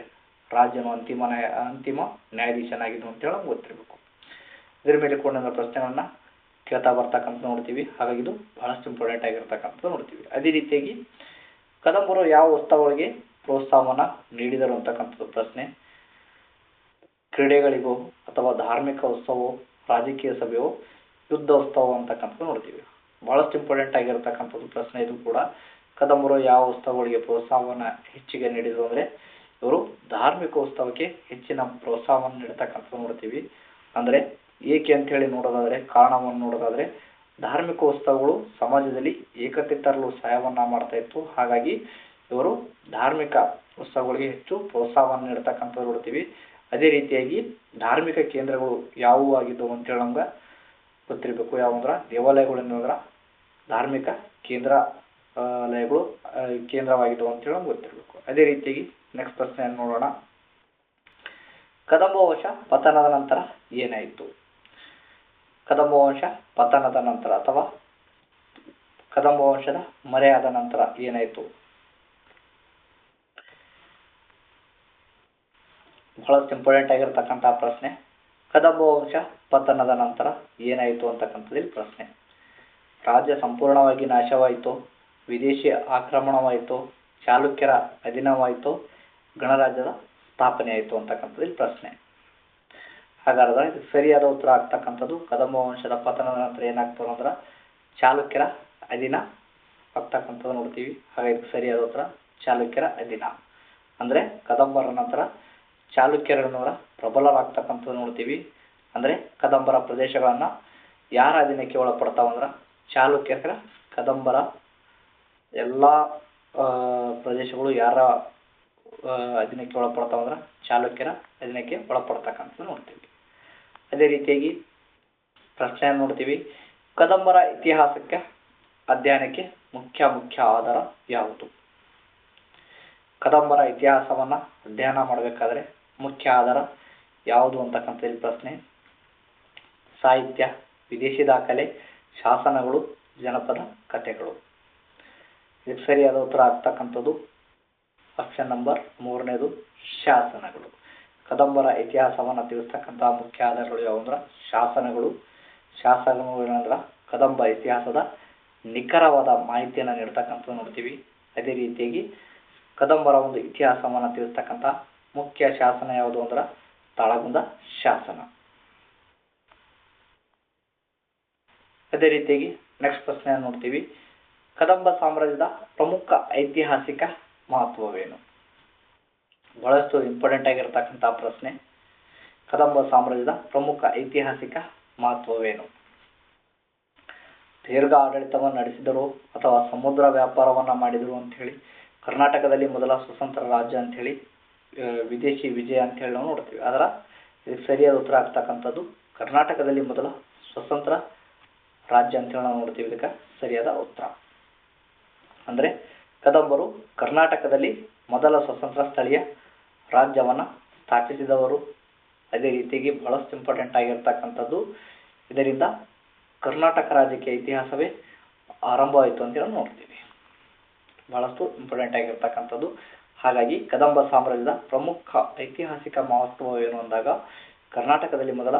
ರಾಜ್ಯನು ಅಂತಿಮ ನ್ಯಾಯಾಧೀಶನಾಗಿದ್ರು ಅಂತ ಹೇಳಿ ನಮ್ಗೆ ಗೊತ್ತಿರಬೇಕು. ಇದ್ರ ಮೇಲೆ ಕೊಂಡ ಪ್ರಶ್ನೆಗಳನ್ನ ಕೇಳ್ತಾ ಬರ್ತಕ್ಕಂಥ ನೋಡ್ತೀವಿ. ಹಾಗಾಗಿ ಇದು ಬಹಳಷ್ಟು ಇಂಪಾರ್ಟೆಂಟ್ ಆಗಿರ್ತಕ್ಕಂಥದ್ದು ನೋಡ್ತೀವಿ. ಅದೇ ರೀತಿಯಾಗಿ ಕದಂಬರು ಯಾವ ಉತ್ಸವಗಳಿಗೆ ಪ್ರೋತ್ಸಾಹವನ್ನ ನೀಡಿದರು ಅಂತಕ್ಕಂಥದ್ದು ಪ್ರಶ್ನೆ. ಕ್ರೀಡೆಗಳಿಗೋ ಅಥವಾ ಧಾರ್ಮಿಕ ಉತ್ಸವವೋ, ರಾಜಕೀಯ ಸಭೆಯೋ, ಯುದ್ಧ ಉತ್ಸವ ಅಂತಕ್ಕಂಥದ್ದು ನೋಡ್ತೀವಿ. ಬಹಳಷ್ಟು ಇಂಪಾರ್ಟೆಂಟ್ ಆಗಿರ್ತಕ್ಕಂಥದ್ದು ಪ್ರಶ್ನೆ ಇದು ಕೂಡ. ಕದಂಬರು ಯಾವ ಉತ್ಸವಗಳಿಗೆ ಪ್ರೋತ್ಸಾಹವನ್ನ ಹೆಚ್ಚಿಗೆ ನೀಡಿದ್ರು ಅಂದ್ರೆ ಇವರು ಧಾರ್ಮಿಕ ಉತ್ಸವಕ್ಕೆ ಹೆಚ್ಚಿನ ಪ್ರೋತ್ಸಾಹವನ್ನು ನೀಡತಕ್ಕಂಥದ್ದು ನೋಡ್ತೀವಿ. ಅಂದ್ರೆ ಏಕೆ ಅಂತ ಹೇಳಿ ನೋಡೋದಾದ್ರೆ ಕಾರಣವನ್ನು ನೋಡೋದಾದ್ರೆ ಧಾರ್ಮಿಕ ಉತ್ಸವಗಳು ಸಮಾಜದಲ್ಲಿ ಏಕತೆ ತರಲು ಸಹಾಯವನ್ನ ಮಾಡ್ತಾ ಇತ್ತು. ಹಾಗಾಗಿ ಇವರು ಧಾರ್ಮಿಕ ಉತ್ಸವಗಳಿಗೆ ಹೆಚ್ಚು ಪ್ರೋತ್ಸಾಹವನ್ನು ನೀಡತಕ್ಕಂಥದ್ದು ನೋಡ್ತೀವಿ. ಅದೇ ರೀತಿಯಾಗಿ ಧಾರ್ಮಿಕ ಕೇಂದ್ರಗಳು ಯಾವುವು ಆಗಿದ್ದವು ಅಂತೇಳಿ ನಮ್ಗೆ ಗೊತ್ತಿರಬೇಕು. ಯಾವಂದ್ರ ದೇವಾಲಯಗಳು ಧಾರ್ಮಿಕ ಕೇಂದ್ರಾಲಯಗಳು ಕೇಂದ್ರವಾಗಿದ್ದವು ಅಂತೇಳಿ ನಮ್ಗೆ ಗೊತ್ತಿರಬೇಕು. ಅದೇ ರೀತಿಯಾಗಿ ನೆಕ್ಸ್ಟ್ ಪ್ರಶ್ನೆಯನ್ನು ನೋಡೋಣ. ಕದಂಬ ವಂಶ ಪತನದ ನಂತರ ಏನಾಯಿತು? ಕದಂಬ ವಂಶ ಪತನದ ನಂತರ ಅಥವಾ ಕದಂಬ ವಂಶದ ಮರೆಯಾದ ನಂತರ ಏನಾಯಿತು? ಬಹಳಷ್ಟು ಇಂಪಾರ್ಟೆಂಟ್ ಆಗಿರತಕ್ಕಂತಹ ಪ್ರಶ್ನೆ. ಕದಂಬ ವಂಶ ಪತನದ ನಂತರ ಏನಾಯಿತು ಅಂತಕ್ಕಂಥದ್ದು ಪ್ರಶ್ನೆ. ರಾಜ್ಯ ಸಂಪೂರ್ಣವಾಗಿ ನಾಶವಾಯಿತು, ವಿದೇಶಿ ಆಕ್ರಮಣವಾಯಿತು, ಚಾಲುಕ್ಯರ ಅಧೀನವಾಯಿತು, ಗಣರಾಜ್ಯದ ಸ್ಥಾಪನೆ ಆಯಿತು ಅಂತಕ್ಕಂಥದ್ದು ಪ್ರಶ್ನೆ. ಹಾಗಾದ್ರೆ ಇದಕ್ಕೆ ಸರಿಯಾದ ಉತ್ತರ ಆಗ್ತಕ್ಕಂಥದ್ದು ಕದಂಬ ವಂಶದ ಪತನದ ನಂತರ ಏನಾಗ್ತದೆ ಅಂದ್ರೆ ಚಾಲುಕ್ಯರ ಅಧೀನ ಆಗ್ತಕ್ಕಂಥದ್ದು ನೋಡ್ತೀವಿ. ಹಾಗೆ ಇದಕ್ಕೆ ಸರಿಯಾದ ಉತ್ತರ ಚಾಲುಕ್ಯರ ಅಧೀನ. ಅಂದ್ರೆ ಕದಂಬರ ನಂತರ ಚಾಲುಕ್ಯರನ್ನವರ ಪ್ರಬಲರಾಗ್ತಕ್ಕಂಥದ್ದು ನೋಡ್ತೀವಿ. ಅಂದ್ರೆ ಕದಂಬರ ಪ್ರದೇಶಗಳನ್ನ ಯಾರ ಅಧೀನಕ್ಕೆ ಒಳಪಡ್ತಾವಂದ್ರ ಚಾಲುಕ್ಯರ, ಕದಂಬರ ಎಲ್ಲ ಪ್ರದೇಶಗಳು ಯಾರ ಅಧೀನಕ್ಕೆ ಒಳಪಡ್ತಾವಂದ್ರ ಚಾಲುಕ್ಯರ ಅಧೀನಕ್ಕೆ ಒಳಪಡ್ತಕ್ಕಂಥದ್ದು ನೋಡ್ತೀವಿ. ಅದೇ ರೀತಿಯಾಗಿ ಪ್ರಶ್ನೆಯನ್ನು ನೋಡ್ತೀವಿ. ಕದಂಬರ ಇತಿಹಾಸಕ್ಕೆ ಅಧ್ಯಯನಕ್ಕೆ ಮುಖ್ಯ ಆಧಾರ ಯಾವುದು? ಕದಂಬರ ಇತಿಹಾಸವನ್ನ ಅಧ್ಯಯನ ಮಾಡಬೇಕಾದ್ರೆ ಮುಖ್ಯ ಆಧಾರ ಯಾವುದು ಅಂತಕ್ಕಂಥ ಪ್ರಶ್ನೆ. ಸಾಹಿತ್ಯ, ವಿದೇಶಿ ದಾಖಲೆ, ಶಾಸನಗಳು, ಜನಪದ ಕಥೆಗಳು. ಇದಕ್ಕೆ ಸರಿಯಾದ ಉತ್ತರ ಆಗ್ತಕ್ಕಂಥದ್ದು ಆಪ್ಷನ್ ನಂಬರ್ 3ನೇದು ಶಾಸನಗಳು. ಕದಂಬರ ಇತಿಹಾಸವನ್ನು ತಿಳಿಸ್ತಕ್ಕಂತಹ ಮುಖ್ಯ ಆಧಾರಗಳು ಯಾವುದಂದ್ರೆ ಶಾಸನಗಳು. ಶಾಸನಗಳು ಏನಂದ್ರೆ ಕದಂಬ ಇತಿಹಾಸದ ನಿಖರವಾದ ಮಾಹಿತಿಯನ್ನು ನೀಡ್ತಕ್ಕಂಥದ್ದು ನೋಡ್ತೀವಿ. ಅದೇ ರೀತಿಯಾಗಿ ಕದಂಬರ ಒಂದು ಇತಿಹಾಸವನ್ನು ತಿಳಿಸ್ತಕ್ಕಂಥ ಮುಖ್ಯ ಶಾಸನ ಯಾವುದು ಅಂದ್ರೆ ತಾಳಗುಂದ ಶಾಸನ. ಅದೇ ರೀತಿಯಾಗಿ ನೆಕ್ಸ್ಟ್ ಪ್ರಶ್ನೆಯನ್ನು ನೋಡ್ತೀವಿ. ಕದಂಬ ಸಾಮ್ರಾಜ್ಯದ ಪ್ರಮುಖ ಐತಿಹಾಸಿಕ ಮಹತ್ವವೇನು? ಬಹಳಷ್ಟು ಇಂಪಾರ್ಟೆಂಟ್ ಆಗಿರತಕ್ಕಂತಹ ಪ್ರಶ್ನೆ. ಕದಂಬ ಸಾಮ್ರಾಜ್ಯದ ಪ್ರಮುಖ ಐತಿಹಾಸಿಕ ಮಹತ್ವವೇನು? ದೀರ್ಘ ಆಡಳಿತವನ್ನು ನಡೆಸಿದರು ಅಥವಾ ಸಮುದ್ರ ವ್ಯಾಪಾರವನ್ನ ಮಾಡಿದರು ಅಂತ ಹೇಳಿ, ಕರ್ನಾಟಕದಲ್ಲಿ ಮೊದಲ ಸ್ವತಂತ್ರ ರಾಜ್ಯ ಅಂತ ಹೇಳಿ, ವಿದೇಶಿ ವಿಜಯ ಅಂತ ಹೇಳಿ ನಾವು ನೋಡ್ತೀವಿ. ಅದರ ಇದಕ್ಕೆ ಸರಿಯಾದ ಉತ್ತರ ಆಗ್ತಕ್ಕಂಥದ್ದು ಕರ್ನಾಟಕದಲ್ಲಿ ಮೊದಲ ಸ್ವತಂತ್ರ ರಾಜ್ಯ ಅಂತ ಹೇಳಿ ನಾವು ನೋಡ್ತೀವಿ. ಇದಕ್ಕೆ ಸರಿಯಾದ ಉತ್ತರ ಅಂದ್ರೆ ಕದಂಬರು ಕರ್ನಾಟಕದಲ್ಲಿ ಮೊದಲ ಸ್ವತಂತ್ರ ಸ್ಥಳೀಯ ರಾಜ್ಯವನ್ನ ಸ್ಥಾಪಿಸಿದವರು. ಅದೇ ರೀತಿಯಾಗಿ ಬಹಳಷ್ಟು ಇಂಪಾರ್ಟೆಂಟ್ ಆಗಿರ್ತಕ್ಕಂಥದ್ದು, ಇದರಿಂದ ಕರ್ನಾಟಕ ರಾಜ್ಯಕ್ಕೆ ಇತಿಹಾಸವೇ ಆರಂಭವಾಯಿತು ಅಂತ ಹೇಳಿ ನೋಡ್ತೀವಿ. ಬಹಳಷ್ಟು ಇಂಪಾರ್ಟೆಂಟ್ ಆಗಿರ್ತಕ್ಕಂಥದ್ದು. ಹಾಗಾಗಿ ಕದಂಬ ಸಾಮ್ರಾಜ್ಯದ ಪ್ರಮುಖ ಐತಿಹಾಸಿಕ ಮಹತ್ವವೇನು ಅಂದಾಗ ಕರ್ನಾಟಕದಲ್ಲಿ ಮೊದಲ